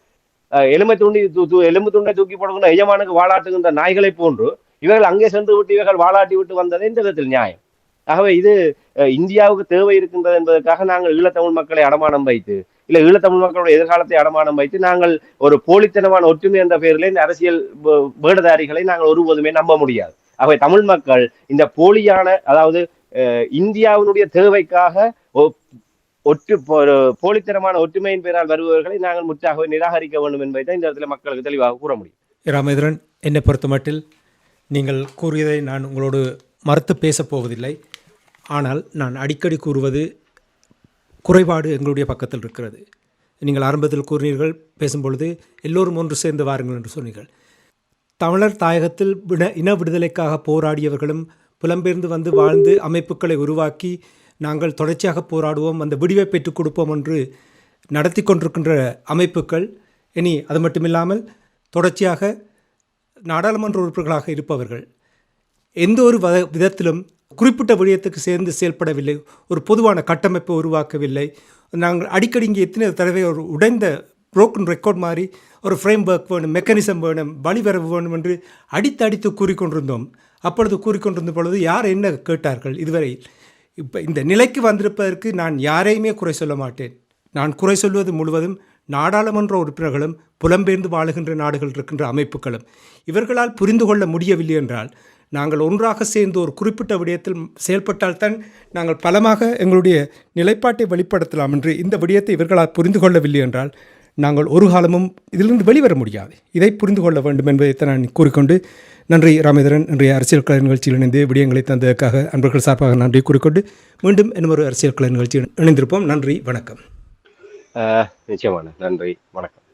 B: எலும்பு துண்டை தூக்கி போடுகின்ற எஜமானுக்கு வாழாட்டுகின்ற நாய்களை போன்று இவர்கள் அங்கே சென்று விட்டு இவர்கள் வாழாட்டி விட்டு வந்தது இந்த விதத்தில் நியாயம். ஆகவே இது இந்தியாவுக்கு தேவை இருக்கின்றது என்பதற்காக நாங்கள் ஈழத்தமிழ் மக்களை அடமானம் வைத்து இல்லை ஈழத்தமிழ் மக்களுடைய எதிர்காலத்தை அடமானம் வைத்து நாங்கள் ஒரு போலித்தனமான ஒற்றுமை என்ற பெயரிலே இந்த அரசியல் வேடதாரிகளை நாங்கள் ஒருபோதுமே நம்ப முடியாது. ஆகவே தமிழ் மக்கள் இந்த போலியான அதாவது இந்தியாவினுடைய தேவைக்காக போலித்தனமான ஒற்றுமையின் பெயரால் வருபவர்களை நாங்கள் முற்றாகவே நிராகரிக்க வேண்டும் என்பதை தான் இந்த இடத்துல மக்களுக்கு தெளிவாக கூற முடியும்.
A: ராமேந்திரன், என்னை பொறுத்த மட்டில் நீங்கள் கூறியதை நான் உங்களோடு மறுத்து பேசப் போவதில்லை. ஆனால் நான் அடிக்கடி கூறுவது குறைபாடு எங்களுடைய பக்கத்தில் இருக்கிறது. நீங்கள் ஆரம்பத்தில் கூறினீர்கள், பேசும்பொழுது எல்லோரும் ஒன்று சேர்ந்து வாருங்கள் என்று சொன்னீர்கள். தமிழர் தாயகத்தில் இன விடுதலைக்காக போராடியவர்களும் புலம்பெயர்ந்து வந்து வாழ்ந்து அமைப்புகளை உருவாக்கி நாங்கள் தொடர்ச்சியாக போராடுவோம், அந்த விடிவை பெற்றுக் கொடுப்போம் என்று நடத்தி கொண்டிருக்கின்ற அமைப்புகள், இனி அது மட்டுமில்லாமல் தொடர்ச்சியாக நாடாளுமன்ற உறுப்பினர்களாக இருப்பவர்கள் எந்த ஒரு விதத்திலும் குறிப்பிட்ட விடயத்துக்கு சேர்ந்து செயல்படவில்லை, ஒரு பொதுவான கட்டமைப்பை உருவாக்கவில்லை. நாங்கள் அடிக்கடி இங்கே எத்தனை தடவை ஒரு உடைந்த புரோக்கன் ரெக்கார்ட் மாதிரி ஒரு ஃப்ரேம் ஒர்க் வேணும், மெக்கானிசம் வேணும், வழிவரவு வேணும் என்று அடித்து கூறிக்கொண்டிருந்தோம். அப்பொழுது கூறிக்கொண்டிருந்த பொழுது யார் என்ன கேட்டார்கள்? இதுவரை இப்போ இந்த நிலைக்கு வந்திருப்பதற்கு நான் யாரையுமே குறை சொல்ல மாட்டேன். நான் குறை சொல்வது முழுவதும் நாடாளுமன்ற உறுப்பினர்களும் புலம்பெயர்ந்து வாழுகின்ற நாடுகள் இருக்கின்ற அமைப்புகளும். இவர்களால் புரிந்து கொள்ள முடியவில்லை என்றால் நாங்கள் ஒன்றாக சேர்ந்து ஒரு குறிப்பிட்ட விடயத்தில் செயல்பட்டால்தான் நாங்கள் பலமாக எங்களுடைய நிலைப்பாட்டை வெளிப்படுத்தலாம் என்று இந்த விடயத்தை இவர்களால் புரிந்து கொள்ளவில்லை என்றால் நாங்கள் ஒரு காலமும் இதிலிருந்து வெளிவர முடியாது. இதை புரிந்து கொள்ள வேண்டும் என்பதை நான் கூறிக்கொண்டு நன்றி ராமேந்திரன். இன்றைய அரசியல் கலை நிகழ்ச்சியில் இணைந்து விடயங்களை தந்ததற்காக அன்பர்கள் சார்பாக நன்றி கூறிக்கொண்டு மீண்டும் இன்னொரு அரசியல் கலை நிகழ்ச்சியில் இணைந்திருப்போம். நன்றி, வணக்கம்.
B: நிச்சயமான நன்றி, வணக்கம்.